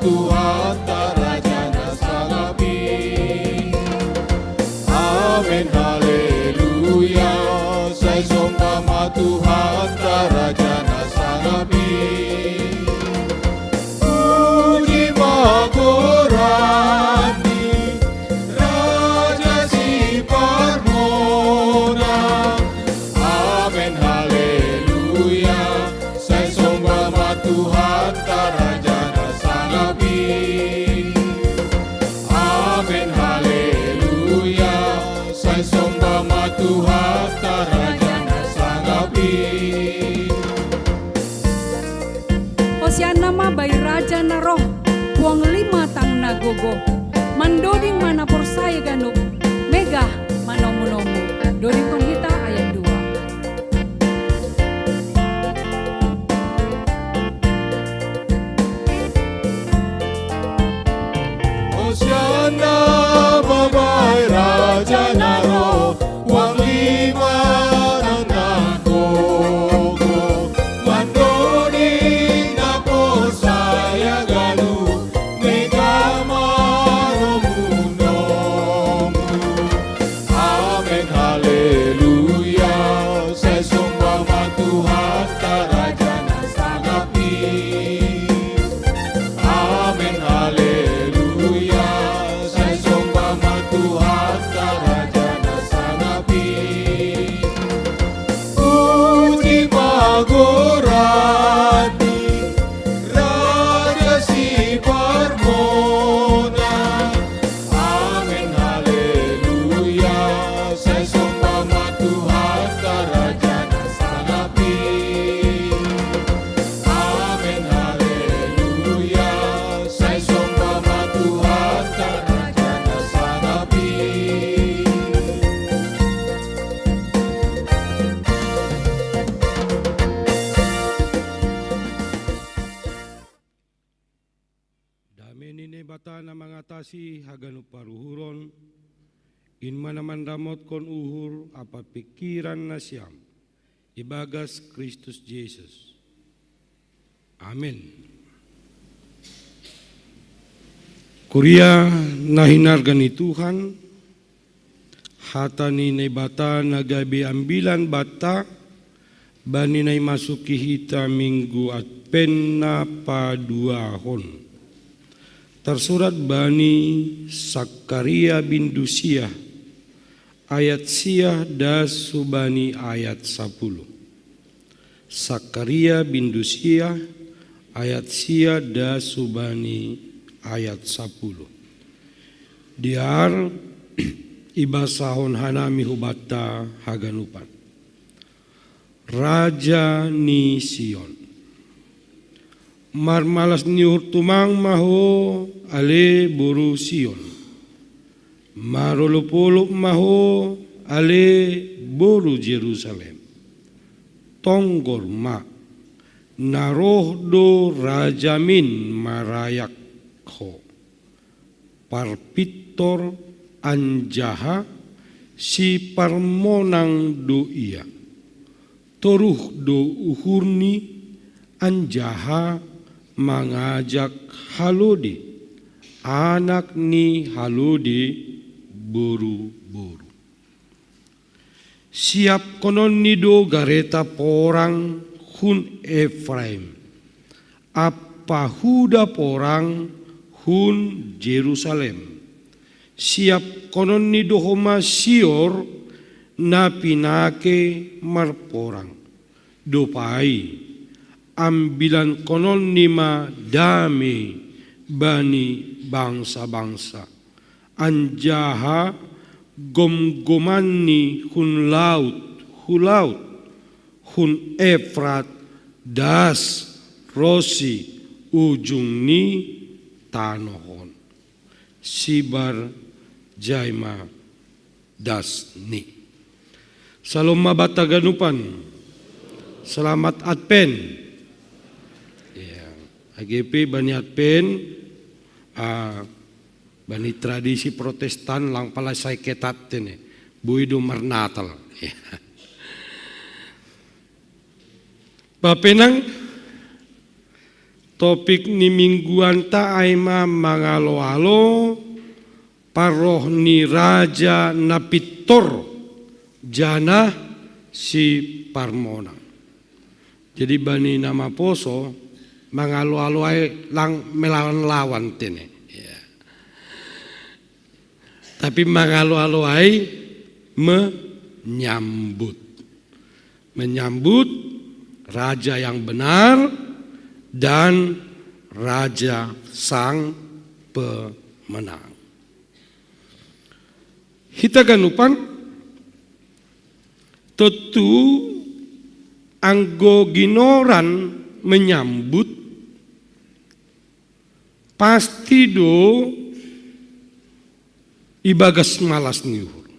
[SPEAKER 5] Tuhan tarajana sangapi. Amin haleluya, saya sombama Tuhan tarajana sangapi. Puji magorani Raja si Parmona. Amin haleluya, saya sombama Tuhan tarajana sangapi. Amin haleluya, saya sombama Tuhan tarajana sangapi.
[SPEAKER 1] Hosiana ma bai raja na roh puang lima tang nagogo mandoding mana porsaya ganup mega manomu-nomu. Doding penghita ayat 2.
[SPEAKER 5] Hosiana babai raja naro wang lima nang nagogo mandoni na posaya galu mega maromunomu. Amin haleluya, saya sombama Tuhan tarajana sangapi. Amin haleluya, saya sombama Tuhan tarajana sangapi. Puji magorani Raja si Parmona. Amin haleluya, saya sombama Tuhan tarajana sangapi. Amin haleluya, saya sombama Tuhan tarajana sangapi.
[SPEAKER 6] Dami nini bata na mangatasi haganu paruhuron, in manaman damot kon uhur apa pikiran na siyam, ibagas Kristus Jesus. Amin. Kuria na hinargan ni Tuhan, hata ni bata nagabi ambilan bata, bani na masuki hita minggu at penna paduahon. Tersurat bani Sakaria bin Dusia, ayat sia das subani ayat 10. Sakaria bin Dusia, ayat sia das subani ayat 10. Diar ibasahon hanami hubata haganupan. Raja ni Sion. Marmalas ni urtumang maho ale boru Sion. Marolopolop maho ale boru Jerusalem. Tonggor ma naroh do rajamin marayak ho. Parpitor anjaha si parmonang do iya. Toruh do uhurni anjaha mengajak Halode, anak ni Halode buru-buru. Siap konon nido gareta porang hun Efraim, apa huda porang hun Jerusalem. Siap konon nido homa sior na pinake marporang. Dopai ambilan konon nima dami bani bangsa-bangsa. Anjaha gom-gomani hun laut, hun Efrat, das, rosi, ujung ni tanohon. Sibar jaima das ni. Salom mabataganupan. Selamat Advent. AGP bani Advent, bani tradisi Protestan lang pala say ketat ini, buido marnatal. Papenang Topik ni mingguan ta aima mangalo-alo paroh ni raja napitor jana si Parmona. Jadi bani nama poso mangalo-alo ai lang melawan-lawan tene. Ya. Tapi mangalo-alo ai menyambut raja yang benar dan raja sang pemenang. Hita ganupan tentu anggo ginoran menyambut pasti do ibagas malas niuhur.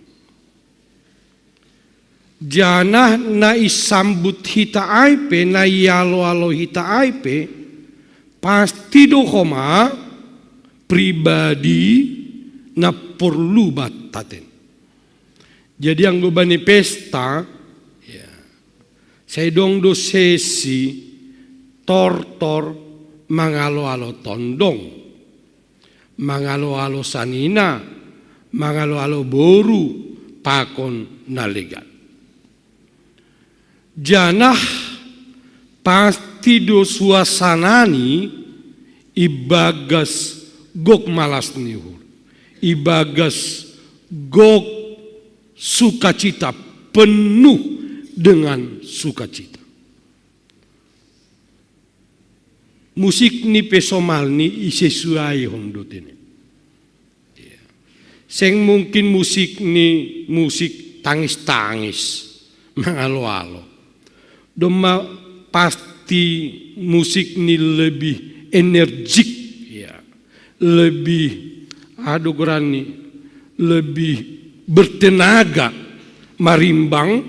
[SPEAKER 6] Janah na isambut hita aipe na yalo-alo hita aipe pasti do koma pribadi na perlu bataten. Jadi yang gue bani pesta ya, saya dong do sesi tortor mangalo-alo tondong, mangalo-alo sanina, mangalo-alo boru pakon nalegan. Janah pasti do suasanani ibagas gok malas nihur, ibagas gok sukacita, penuh dengan sukacita. Musik ni pesomal ni isesuai hondot ini. Seng mungkin musik ni musik tangis-tangis, mangalo-alo. Doma pasti musik ni lebih energik, ya, lebih lebih bertenaga marimbang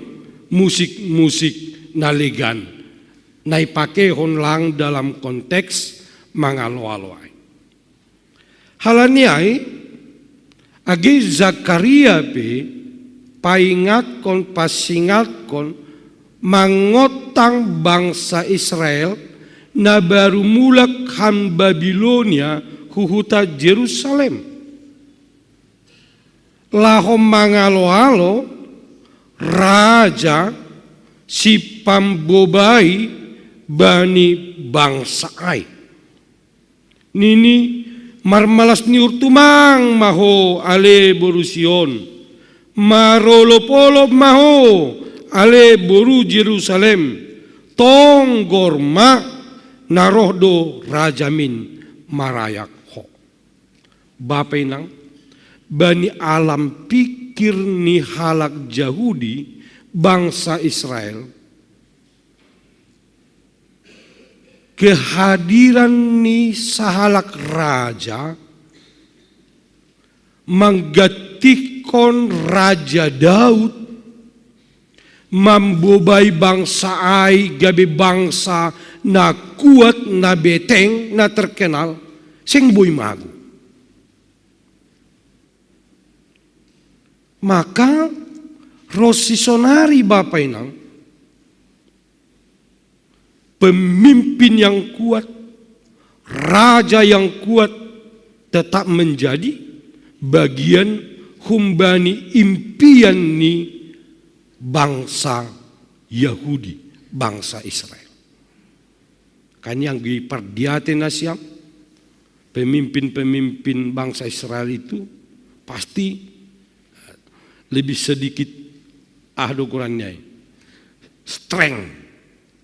[SPEAKER 6] musik-musik nalegan. Nai pake honlang dalam konteks mangalo-aloai. Halaniai agi Zakaria pe paingat kon pasingat kon mangotang bangsa Israel na baru mulak ham Babilonia huhuta Jerusalem. Lahom mangalo-alo raja si pambobai bani bangsa ai. Nini marmalas ni urtumang maho ale borusion, marolopolo maho ale boru Jerusalem, tonggorma narohdo rajamin marayak ho. Bapai nang bani alam pikir ni halak Yahudi bangsa Israel, kehadiran ni sahalak raja menggatikon Raja Daud mambobai bangsa ai gabe bangsa na kuat na beteng na terkenal sing boy magu. Maka rosisonari bapak inang pemimpin yang kuat, raja yang kuat tetap menjadi bagian humbani impian ni bangsa Yahudi, bangsa Israel. Kan yang diperdiatin Asyam, pemimpin-pemimpin bangsa Israel itu pasti lebih sedikit ukurannya, strength,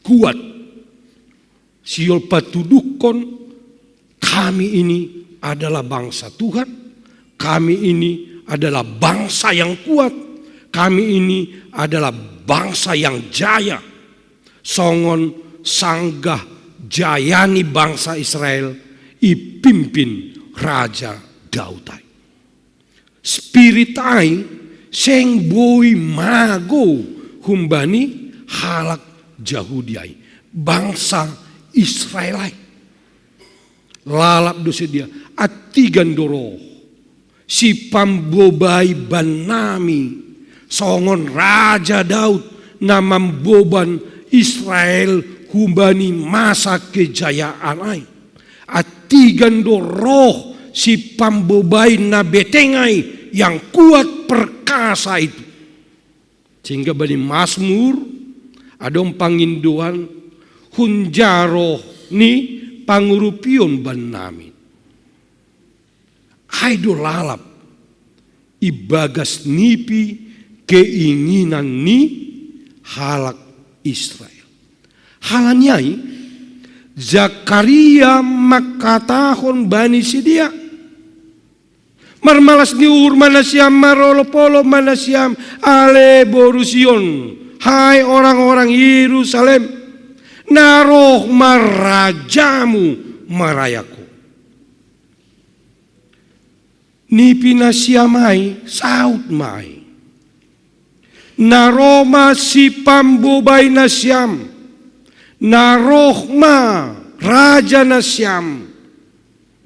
[SPEAKER 6] kuat. Siol patudukon, kami ini adalah bangsa Tuhan, kami ini adalah bangsa yang kuat, kami ini adalah bangsa yang jaya. Songon sanggah jayani bangsa Israel ipimpin Raja Daudai. Spirit ai seng boy mago humbani halak Yahudi ai, bangsa Israelai. Lalap dosa dia ati gandoro si pambobai banami songon Raja Daud namam boban Israel humbani masa kejayaan ai. Atigando roh si pambobay na betengay yang kuat perkasa itu. Sehingga bani Mazmur adong panginduan hunjaro ni pangurupion ban namin. Aido lalap ibagas nipi keinginan ni halak Israel. Halanyai Zakaria makatahon bani sidia. Marmalas ni ur manasiam marolopolo manasiam ale borusion. Hai orang-orang Yerusalem, naroh marajamu marayaku. Nipi nasiamai saut mai. Naroma si pambobay nasiam. Narohma raja nasyam.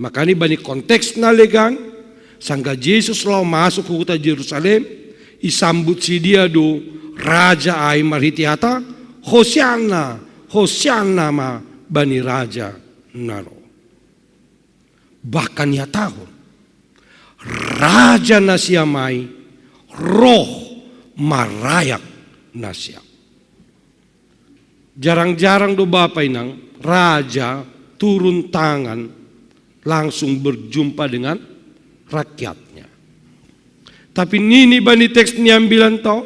[SPEAKER 6] Makanya bani konteks na legang sangga Yesus law masuk ke kota Yerusalem isambut si dia do raja ay marhitiata Hosianna Hosianna ma bani raja naro. Bahkan ya tahun raja nasyamai roh marayak nasyam. Jarang-jarang do Bapak Inang raja turun tangan langsung berjumpa dengan rakyatnya. Tapi nini bani teks niambilan tau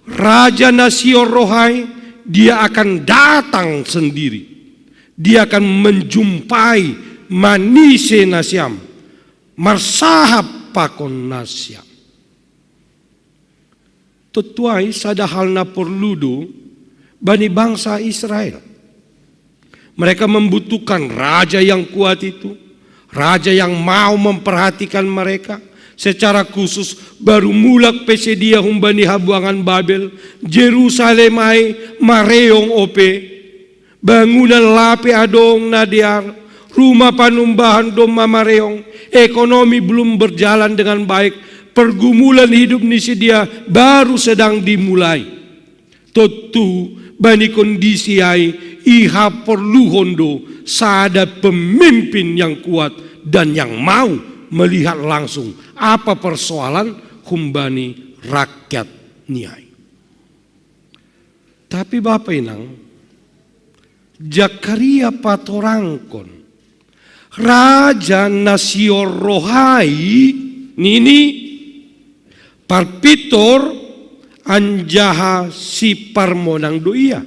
[SPEAKER 6] raja nasio rohai dia akan datang sendiri. Dia akan menjumpai manise nasyam marsahap pakon nasyam. Tetuai sadahal na perludu bani bangsa Israel. Mereka membutuhkan raja yang kuat itu, raja yang mau memperhatikan mereka. Secara khusus baru mulak pesedia humbani habuangan Babel, Jerusalem ai mareong ope, bangunan lape adong nadiar, rumah panumbahan dom mareong, ekonomi belum berjalan dengan baik, pergumulan hidup nisedia baru sedang dimulai. Tentu bani kondisi ai iha perlu hondo sada pemimpin yang kuat dan yang mau melihat langsung apa persoalan humbani rakyat niai. Tapi Bapak Inang Zakaria patorangkon raja nasio rohai nini parpitor anjaha si parmonang doia.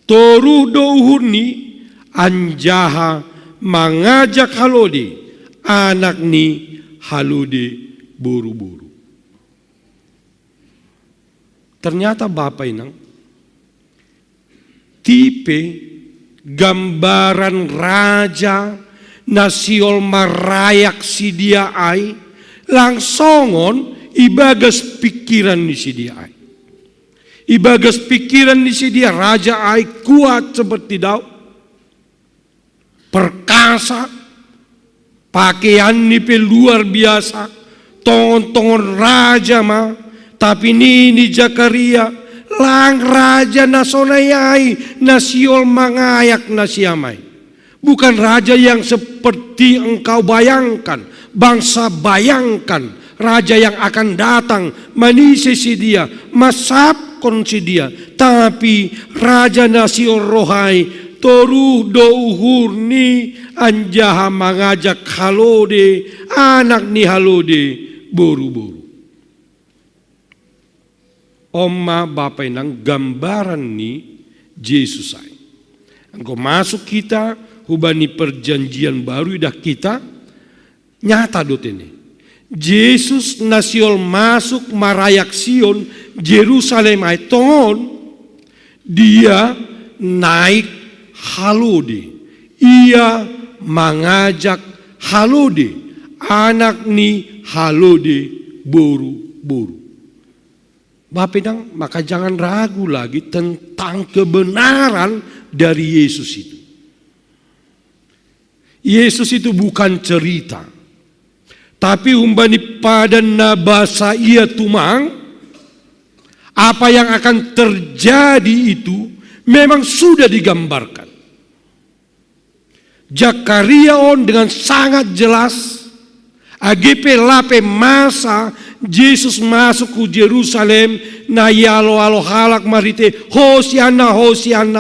[SPEAKER 6] Toru douhurni anjaha mangajak halode anak ni halode buru-buru. Ternyata Bapak Inang tipe gambaran raja nasiol marayak si dia ai langsongon ibagas pikiran ni si dia ai. Ibagas pikiran ni si dia raja ai kuat seperti dau. Perkasa. Pakaian ni pe luar biasa. Tongon-tongon raja ma. Tapi ni Zakaria lang raja nasonayai nasiol mangayak nasiamai. Bukan raja yang seperti engkau bayangkan. Bangsa bayangkan. Raja yang akan datang manisi si dia, masap kon si dia. Tapi raja nasio rohai toru douhur ni anjaha mangajak halode anak ni halode buru-buru. Oma Bapak Inang gambaran ni Yesus ay. Engkau masuk kita hubani perjanjian baru dah kita nyata dot ini. Yesus nasiol masuk marayak Sion Jerusalem ay tongon dia naik halode ia mangajak halode anak ni halode boru-boru. Bapak Inang maka jangan ragu lagi tentang kebenaran dari Yesus itu. Yesus itu bukan cerita. Tapi umbani pada nabasa ia tumang, apa yang akan terjadi itu memang sudah digambarkan. Zakaria on dengan sangat jelas AGP lape masa Yesus masuk ke Yerusalem na yalo alo halak marite hosiana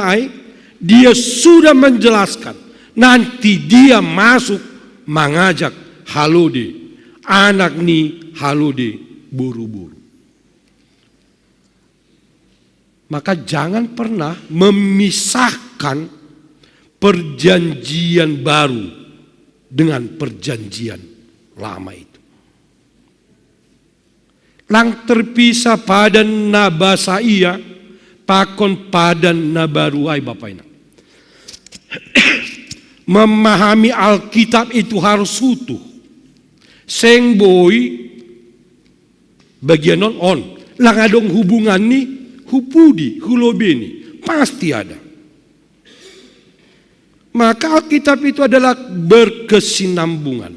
[SPEAKER 6] ai, dia sudah menjelaskan nanti dia masuk mengajak halode anak ni halode buru-buru. Maka jangan pernah memisahkan perjanjian baru dengan perjanjian lama itu. Lang terpisah pada nabasaia pakon pada nabaruai Bapak Ina. Memahami Alkitab itu harus utuh. Seng boy bagian on. Lang adong hubungan nih hupudi, hulobeni, pasti ada. Maka Alkitab itu adalah berkesinambungan.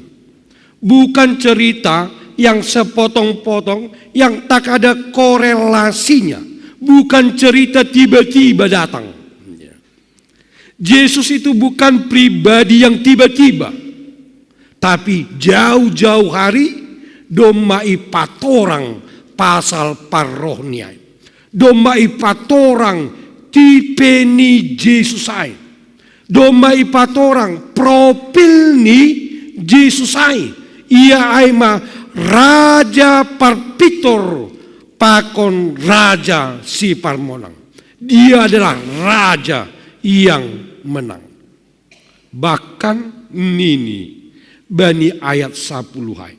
[SPEAKER 6] Bukan cerita yang sepotong-potong, yang tak ada korelasinya. Bukan cerita tiba-tiba datang. Yesus itu bukan pribadi yang tiba-tiba. Tapi jauh-jauh hari, domai patorang pasal parrohniai. Domai patorang tipeni Yesus ai. Domai patorang profil ni Yesus ai. Ia aima raja parpitor pakon raja si parmonang. Dia adalah raja yang menang. Bahkan nini bani ayat 10 hai.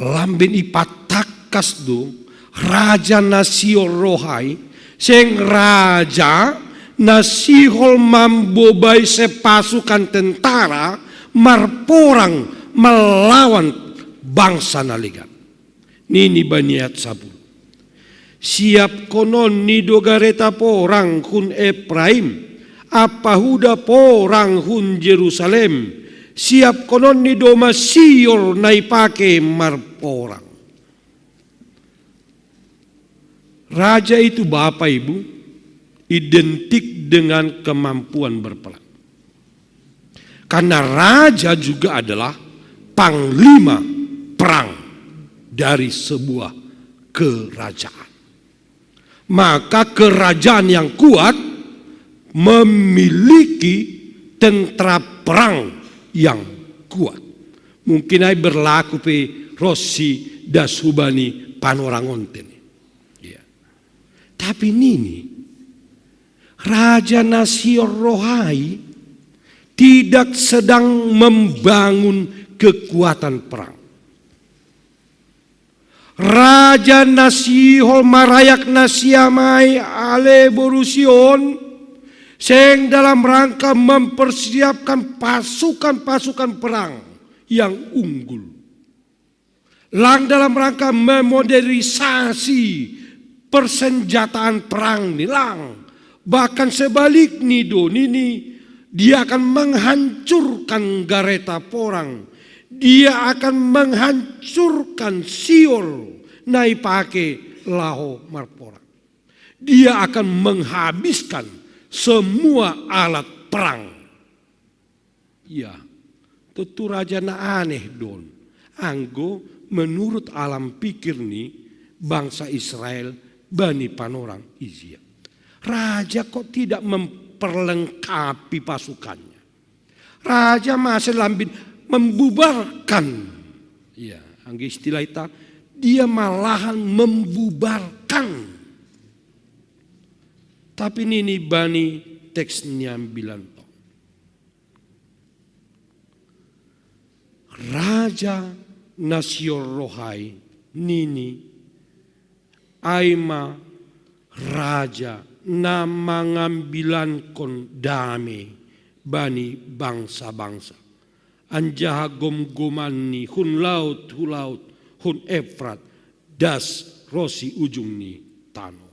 [SPEAKER 6] Lamben ipatakas do raja nasio rohai seng raja nasihol mambobai sepasukan tentara marporang melawan bangsa naligan. Nini baniat sabun. Siap konon ni dogareta porang hun Efraim, apa huda porang hun Jerusalem. Siap konon ni doma sior naipake marporang. Raja itu Bapak Ibu identik dengan kemampuan berperang. Karena raja juga adalah panglima perang dari sebuah kerajaan. Maka kerajaan yang kuat memiliki tentara perang yang kuat. Mungkin ay berlaku pe Rossi Dasubani Panorangonten. Tapi nini, Raja Nasir Rohai tidak sedang membangun kekuatan perang. Raja Nasihol marayak nasiamai ale borusion seng dalam rangka mempersiapkan pasukan-pasukan perang yang unggul. Lang dalam rangka memodernisasi persenjataan perang nilang. Bahkan sebalik nido nini dia akan menghancurkan gareta porang. Dia akan menghancurkan sior naipake laho marporang. Dia akan menghabiskan semua alat perang. Ya, tentu raja na aneh don. Anggo menurut alam pikir nih bangsa Israel Bani Panorang Izia. Raja kok tidak memperlengkapi pasukannya. Raja masih lambin membubarkan. Ya, angge istilah itu dia malahan membubarkan. Tapi ini Bani teksnya bilang Raja Nasir Rohai nini aima raja na mangambilan kon dame bani bangsa-bangsa. Anjaha gom-goman ni hun laut hun Efrat das rosi ujung ni tano.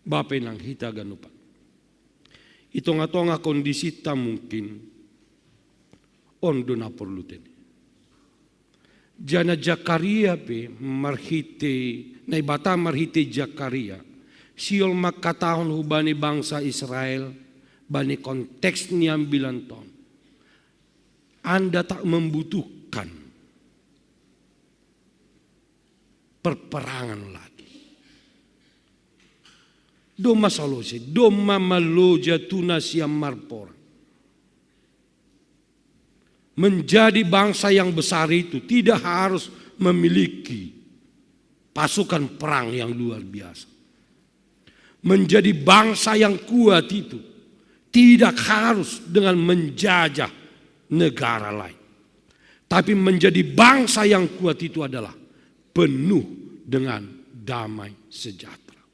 [SPEAKER 6] Bape nang hita ganupan. Itonga-tonga kondisi ta mungkin ondo na perluten. Jana Zakaria pe marhite naibata marhite Zakaria siol makatahon hubani bangsa Israel bani konteksnya bilang ton. Anda tak membutuhkan perperangan lagi. Doma salose, doma maloja tuna siam marpora. Menjadi bangsa yang besar itu tidak harus memiliki pasukan perang yang luar biasa. Menjadi bangsa yang kuat itu tidak harus dengan menjajah negara lain. Tapi menjadi bangsa yang kuat itu adalah penuh dengan damai sejahtera.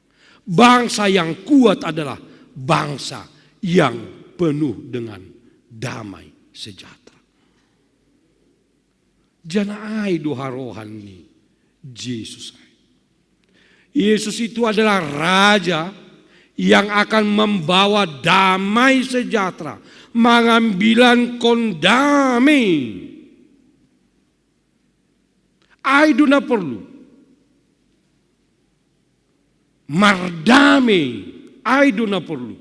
[SPEAKER 6] Bangsa yang kuat adalah bangsa yang penuh dengan damai sejahtera. Jana ai doha rohani Yesus. Yesus itu adalah raja yang akan membawa damai sejahtera, mengambilan kondami. Ai do na perlu. Mardame ai do na perlu.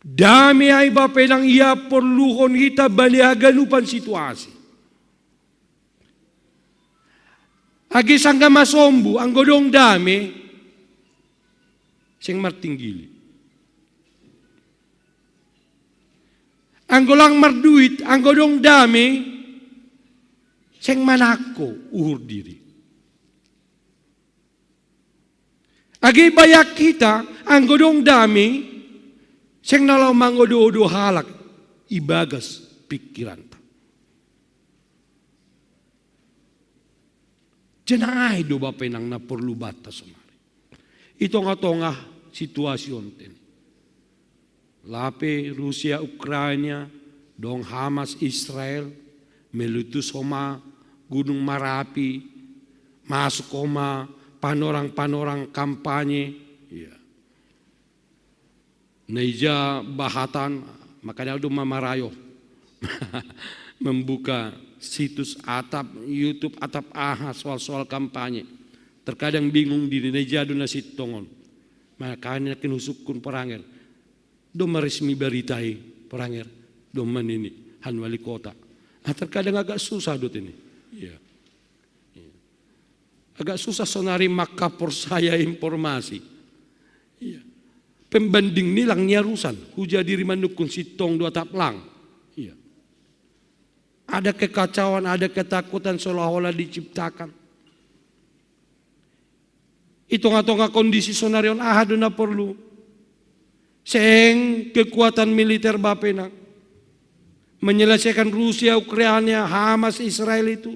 [SPEAKER 6] Dami ai bapenang ia perluhon kita baliaganupan situasi. Agi sangga masombu ang godong dami sing martinggili. Ang golang marduit, ang godong dami sing manako uhur diri. Agi bayak kita ang godong dami sing nalaw mangodo-odo halak ibagas pikiran. Janay do ba penang na perlu bata sumari. Ito nga situasyon tin. Lape Rusia Ukraina dong Hamas Israel melutus homa Gunung Marapi masuk homa panorang-panorang kampanye. Ya. Neja bahatan makanya do mamarayo membuka situs atap YouTube atap soal-soal kampanye. Terkadang bingung diri nejado na sitongon. Makanya kinusukun paranger. Do maresmi beritai paranger. Do manini han wali kota. Terkadang agak susah dot ini. Iya. Agak susah sonari makapor saya informasi. Iya. Pembanding nilang nyarusan. Huja diri manukun sitong do atap lang. Iya. Ada kekacauan, ada ketakutan seolah-olah diciptakan. Itu nga kondisi sonarion ahado na perlu. Seng kekuatan militer bapena menyelesaikan Rusia, Ukraina, Hamas, Israel itu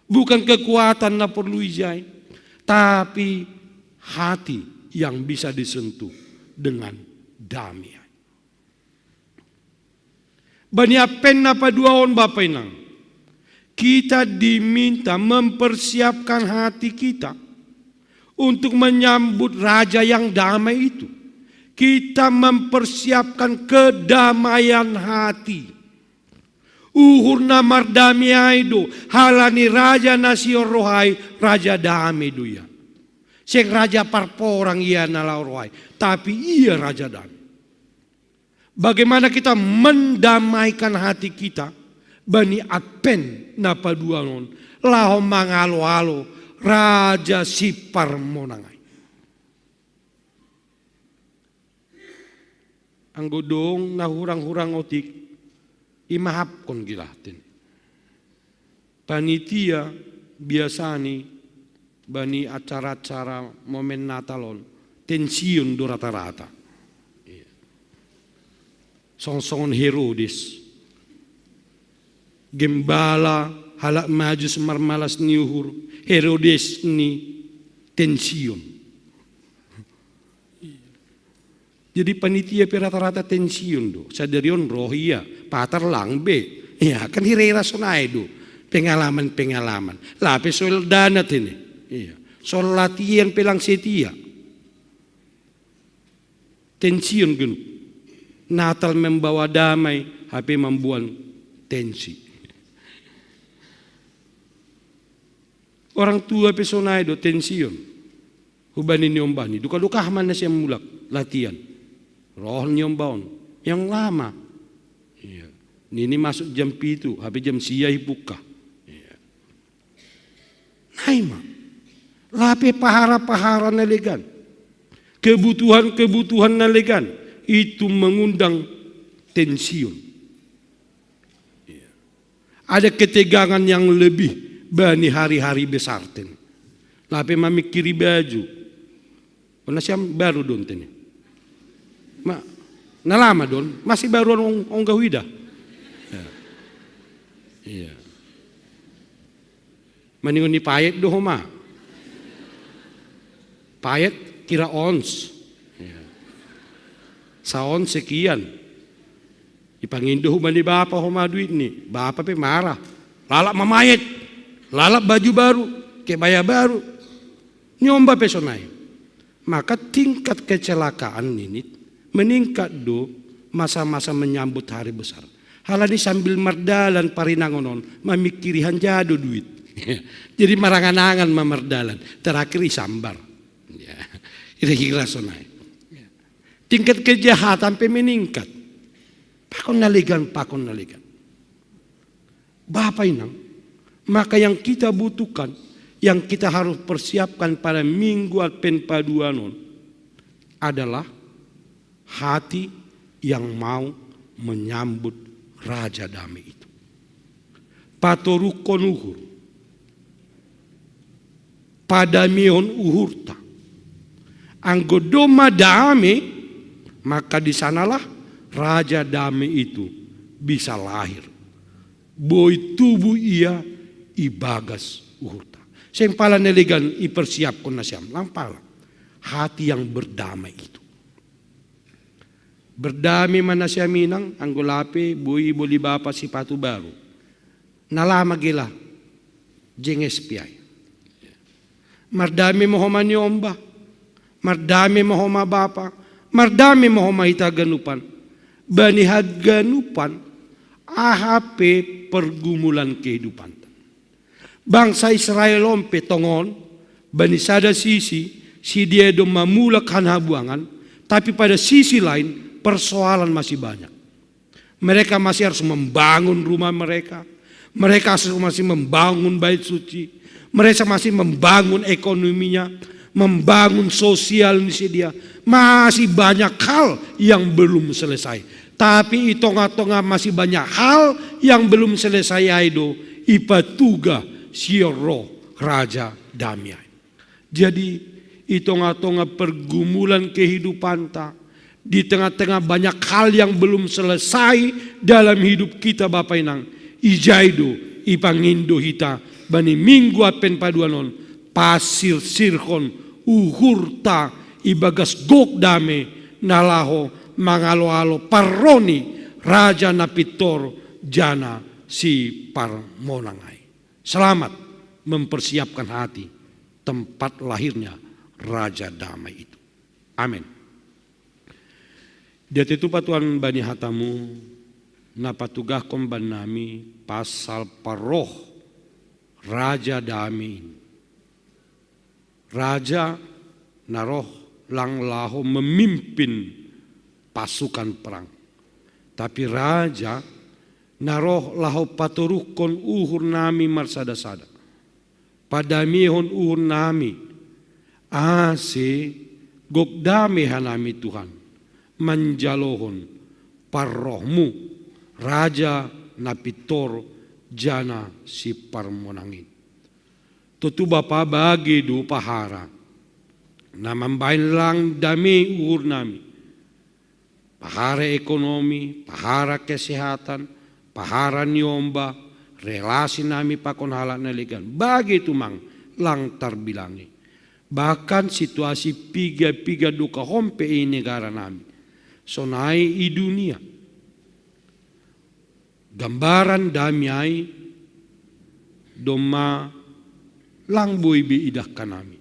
[SPEAKER 6] bukan kekuatan na perlu ijai, tapi hati yang bisa disentuh dengan damai. Banyapen na paduaon bapenang. Kita diminta mempersiapkan hati kita untuk menyambut raja yang damai itu. Kita mempersiapkan kedamaian hati. Uhur na mardami aido halani raja nasio rohai raja damai duya. Sing raja parporang ia nalau rohai, tapi ia raja damai. Bagaimana kita mendamaikan hati kita bani apen na paduanon lahom mangalo-alo raja sipar monangai. Ang godong na hurang-hurang otik imahapkon gilatin. Panitia biasani bani acara-acara momen Natalon tensiun do rata-rata. Song-songon Herodes. Gembala halak maju semarmalas niuhur. Herodes ni tensiun. Jadi panitia rata-rata tensiun do. Sadarion rohia, patar lang be. Ya kan hirera sonai do. Pengalaman-pengalaman. Lape soal danat ini. Iya. Soal latihan pelang setia. Tensiun genuk. Natal membawa damai, HP membuat tensi. Orang tua pesonai do tensiun. Hubani ni ombani, duka-duka mana siya mulak latihan. roh nyombaon yang lama. Iya. Ini masuk jam 7, habis jam siai buka. Iya. Naima, lape pahara-pahara nalegan, kebutuhan nalegan, itu mengundang tensiun. Iya. Ada ketegangan yang lebih bani hari-hari besar ten. Lape mamikiri baju, mana siam baru don ten. Nalama don, masih baru orang gawida. Iya. Maningon ni payet do homa. Payet kira ons. Iya. Sa ons sekian. Ipangindo homa ni bapa homa duit ni. Bapa pe marah. Lalap mamayet. Lalap baju baru. Kebaya baru. Nyomba pesonai. Maka tingkat kecelakaan ini meningkat do masa-masa menyambut hari besar. Halani sambil mardalan parinangonon mamikirihan jado duit. Jadi marangan-angan mamardalan. Terakhir sambar. Ya. Kira-kira sonai. Tingkat kejahatan pe meningkat. Pakon naligan. Bapak inang, maka yang kita butuhkan, yang kita harus persiapkan pada minggu Advent Paduanon adalah hati yang mau menyambut Raja Damai itu. Patorukon uhur, padamion uhurta, anggodoma damai, maka di sanalah Raja Damai itu bisa lahir. Boy tubuh ia ibagas uhurta. Sempala nelegan ipersiapkan nasyam lampala hati yang berdamai itu. Berdamai mana siya minang, anggolape, buhi boli bapa si patu baru. Nalama gila, jenges piay. Mardami mo homa nyomba, mardami mo homa bapa, mardami mo homa itaganupan. Banihag ganupan, ahape pergumulan kehidupan. Bangsa Israel ompe tongon, banisada sisi, si dia do mamulak hanabuangan, tapi pada sisi lain, persoalan masih banyak. Mereka masih harus membangun rumah mereka. Mereka masih membangun bait suci. Mereka masih membangun ekonominya. Membangun sosial dia. Masih banyak hal yang belum selesai. Tapi itonga-tonga masih banyak hal yang belum selesai. Aido ipatuga sioro Raja Damai. Jadi itonga-tonga pergumulan kehidupan ta. Di tengah-tengah banyak hal yang belum selesai dalam hidup kita Bapak Inang. Ijaido, ipangindo hita, bani minggu Advent Paduanon, pasir sirkon, uhurta, ibagas gok dame, nalaho, mangalo-alo, paroni, Raja Napitor, jana si parmonangai. Selamat mempersiapkan hati, tempat lahirnya Raja Damai itu. Amin. Dia itu patuan bani hatamu napatugah komban nami pasal paroh Raja Damai. Raja naroh lang laho memimpin pasukan perang. Tapi raja naroh laho paturukon uhur nami marsada-sada. Padamihon uhur nami ase gokdame hanami Tuhan. Manjalohon parrohmu Raja Napitor jana si parmonangin. Tutu bapa bagi du pahara namambain lang dami uhur nami. Pahara ekonomi, pahara kesehatan, pahara nyomba, relasi nami pakon halak naligan. Bagi tumang lang tarbilangi. Bahkan situasi piga-piga duka hompe ini negara nami. Sonai i dunia. Gambaran damai doma lang boibi idah kanami.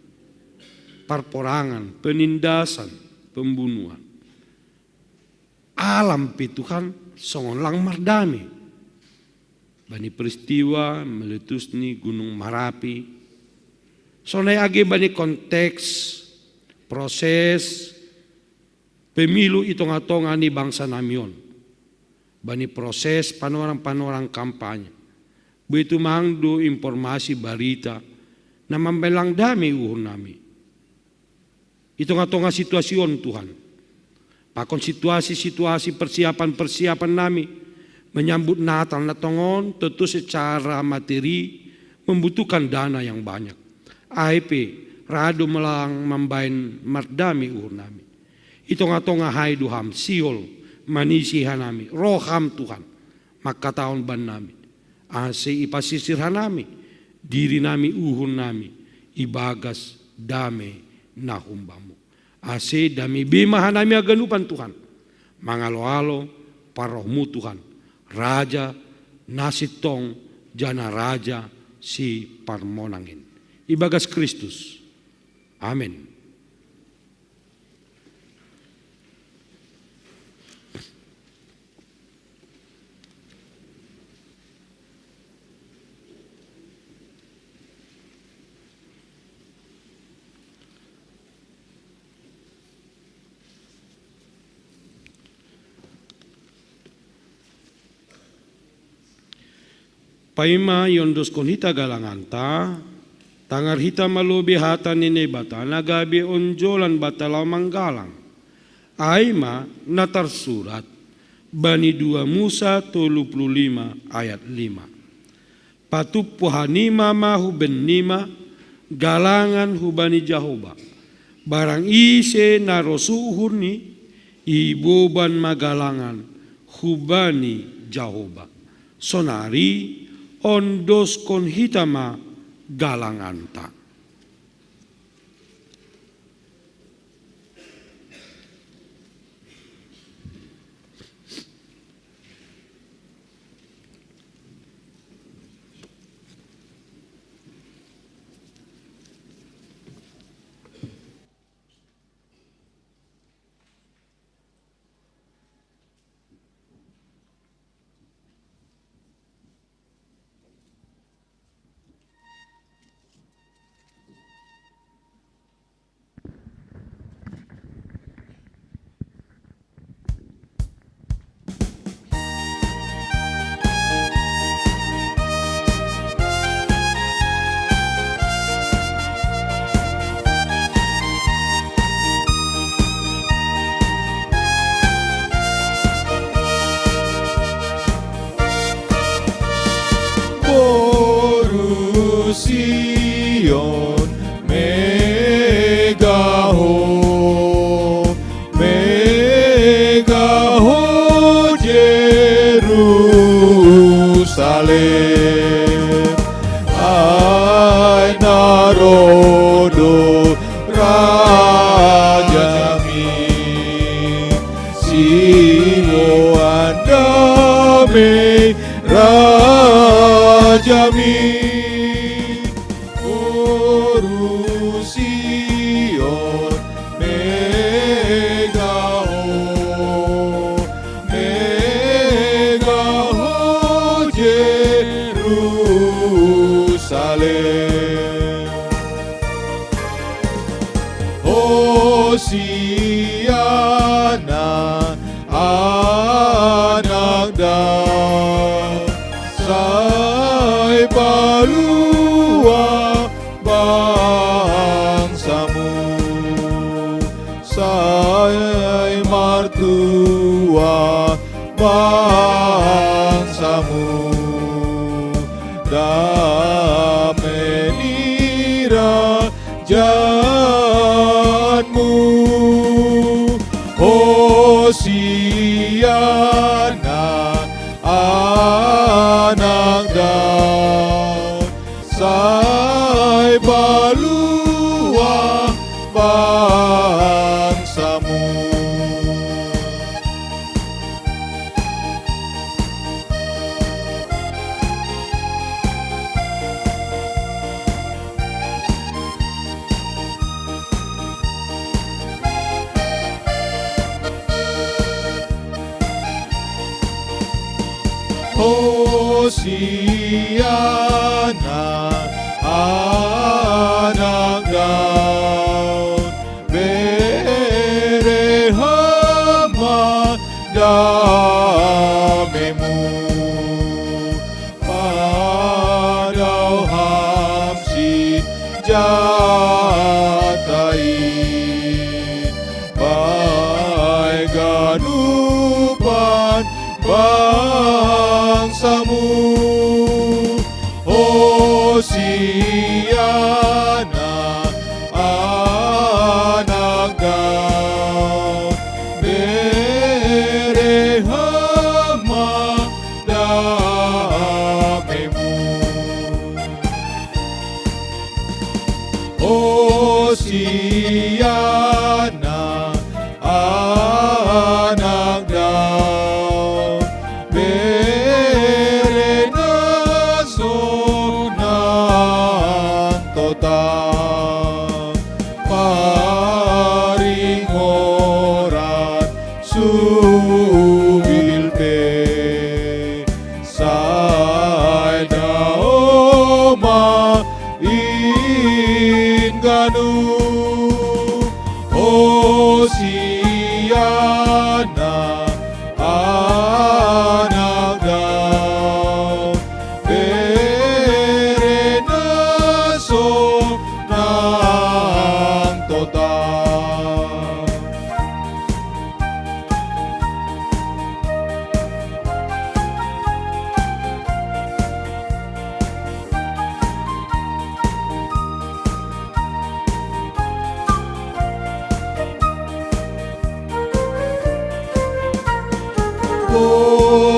[SPEAKER 6] Parporangan, penindasan, pembunuhan. Alam pituhan songon lang mardami. Bani peristiwa meletus ni Gunung Marapi. Sonai age bani konteks proses pemilu itonga-tonga ni bangsa namion. Bani proses panorang-panorang kampanye. Begitu mangdu informasi berita na membelang damai uhun nami. Itonga-tonga situasion Tuhan. Pakon situasi-situasi persiapan-persiapan nami menyambut Natal na tongon tentu secara materi membutuhkan dana yang banyak. AIP rado melang membain mardami uhun nami. Itonga-tonga hai duham siol manisi hanami roham Tuhan maka tahun ban nami ase ipasisir hanami diri nami uhun nami ibagas dame nahumbamu ase dami bima hanami aganupan Tuhan mangalo-alo parohmu Tuhan raja nasitong jana raja si parmonangin ibagas Kristus amin. Paima yondos kon hita galanganta, tangar hita malubi hata nini bata, nagabi onjolan bata lamang galang. Aima natar surat, Bani 2 Musa 35 ayat 5. Patup puhanima mahu benima, galangan hubani Jahoba. Barang ise narosuhuni, iboban magalangan hubani Jahoba. Sonari, ondos kon hitama galanganta.
[SPEAKER 5] Sion megaho Jerusalem ai narodo rajami simo andame rajami Hosiana anak Daud sai balua bangsamu sai martua bangsamu damenira janmu Hosiana anak Daud sai balua bangsamu. Hosiana anak Daud bereha datain baik ganupan bangsamu. Hosiana anak Daud, berehama damemu. Hosiana anak Daud, berenasonan total paringoran subilpe saida oma inganu. Hosiana anak Daud, berenasonan total.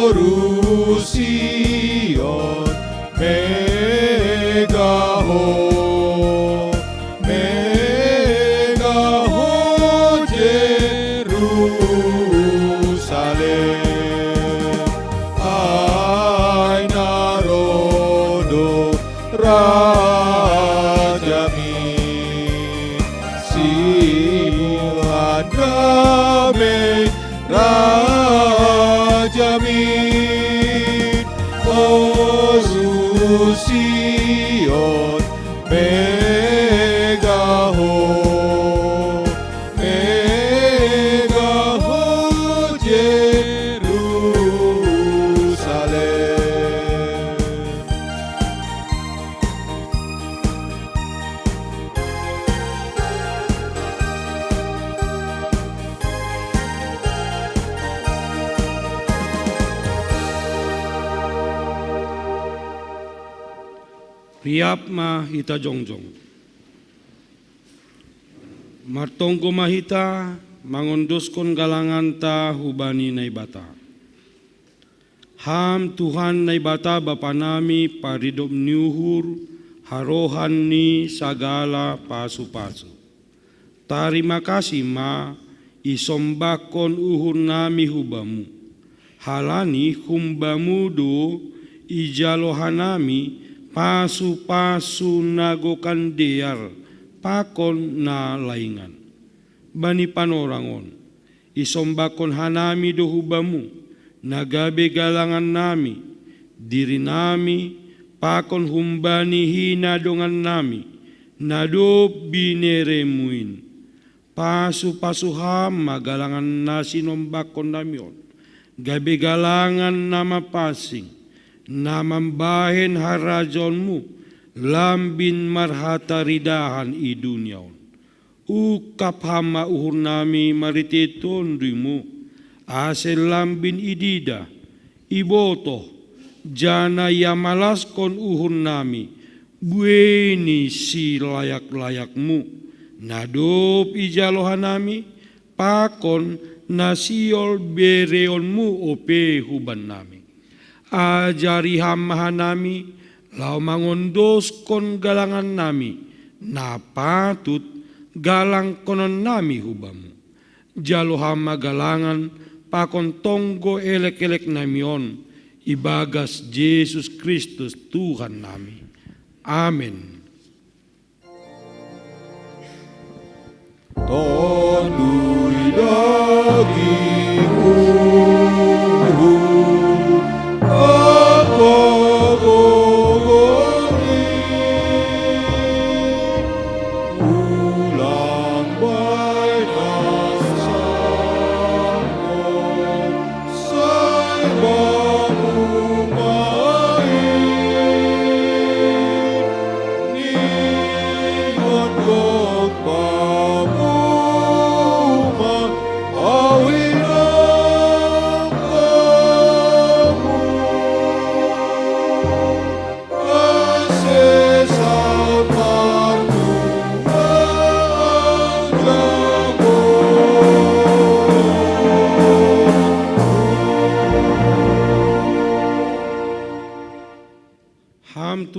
[SPEAKER 5] Korusion megaho Jerusalem, ai narodo rajami silan damai rajamin. Korusion megaho Jerusalem.
[SPEAKER 6] Riap mahita jongjong. Martongko mahita mangondoskon galangan ta hubani naibata. Ham Tuhan naibata Bapa nami paridop niuhur harohan ni sagala pasu-pasu. Tarima kasih ma isombakon uhur nami hubamu. Halani humbamu do ijalohanami pasu-pasu nagokan dear pakon na laingan. Bani panorangon, isombakon hanami do hubamu, nagabe galangan nami, diri nami, pakon humbani hina dongan nami, nado bineremuin. Pasu-pasu hama galangan nasi nombakon namion, gabe galangan nama pasing, namambahen harajonmu, lambin marhata ridahan i duniaon. Ukap hama uhur nami marititondrimu, asel lambin idida, iboto, jana yamalaskon uhur nami, bueni si layak-layakmu, nadop ijalohan nami, pakon nasiol bereonmu ope huban nami. Ajari hamahan nami, lau mangondoskon galangan nami, na patut galang konon nami hubamu. Jalo hama galangan, pakon tonggo elek-elek namion, ibagas Yesus Kristus Tuhan nami. Amin.
[SPEAKER 5] Tondui dagingmu, apa bogoni, ulang bainas sangko, sai bamu main, ni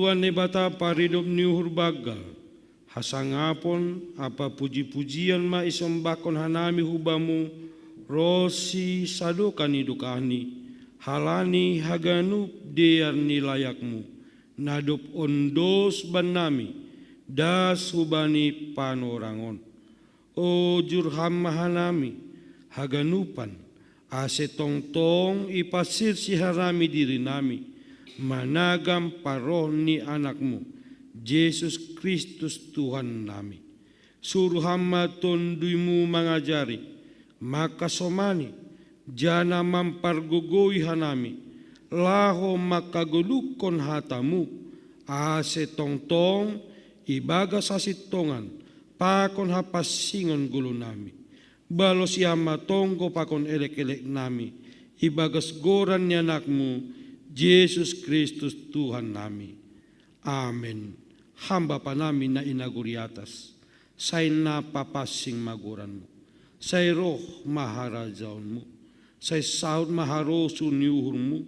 [SPEAKER 6] Tuhan ne bata paridop ni uhur bagal. Hasangapon apa puji-pujian ma isombakon hanami hubamu. Rosi sadokani dukani. Halani haganup dear ni layakmu. Nadop ondos banami. Das hubani panorangon. O jurham mahanami. Haganupan. Ase tong-tong ipasir si harami diri nami. Managam paroh ni anakmu. Yesus Kristus Tuhan nami. Suruh hamba tonduimu mengajari. Maka somani. Jana mampargugoi hanami. Laho makagulukon hatamu. Ase tong-tong ibagas asitongan. Pakon hapasingon gulo nami. Balos yama tongko pakon elek-elek nami. Ibagas goran ni anakmu. Yesus Kristus Tuhan nami. Amen. Hamba pa namin na inaguri atas. Say napapasing maguranmu. Say roh maharajaon mo. Say saud maharoso niuhurmu.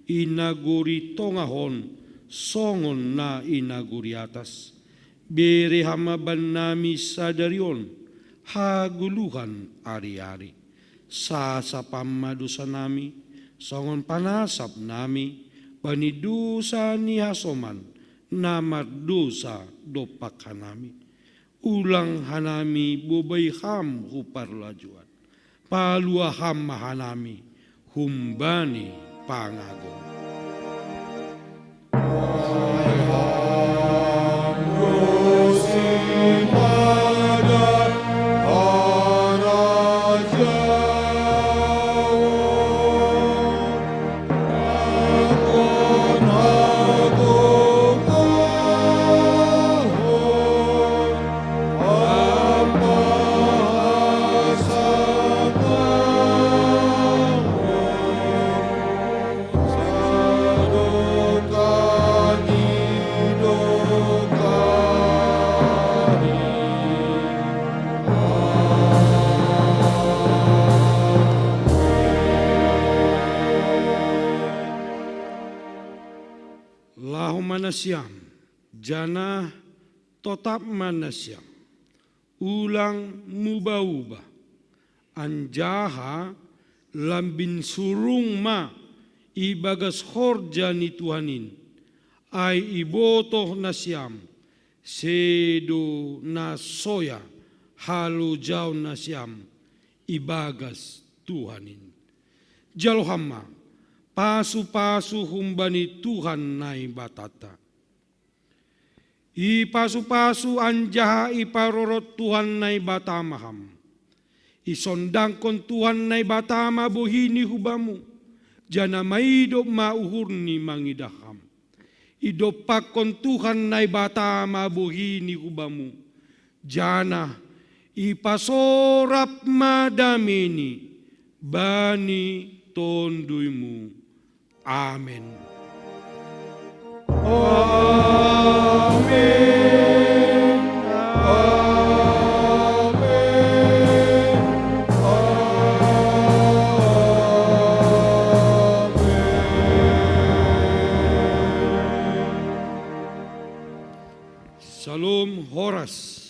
[SPEAKER 6] Inaguri tongahon. Songon na inaguri atas. Bere hamaban nami sadarion. Haguluhan ari-ari. Sa pamadusa nami. Songon panasap nami. Panidusa ni hasoman. Namardosa dopak hanami. Ulang hanami bubay ham huparlajuan. Palua ham hanami humbani pangagon. Manasyam, jana totap manasyam, ulang muba-uba, anjaha lambin surung ma, ibagas horja ni Tuhanin, ay ibotoh nasyam, sedo na soya, halu jaw nasyam, ibagas Tuhanin. Jalohama, pasu-pasu humbani Tuhan nai batata. Ipasu-pasu anjaha iparorot Tuhan nai batamaham. Isondangkon Tuhan nai batama bohini hubamu. Jana maidop mauhurni mangidaham. Idopakon Tuhan nai batama bohini hubamu. Jana ipasorap madamini. Bani tonduimu. Amen.
[SPEAKER 5] Amen. Amen.
[SPEAKER 6] Salam Horas.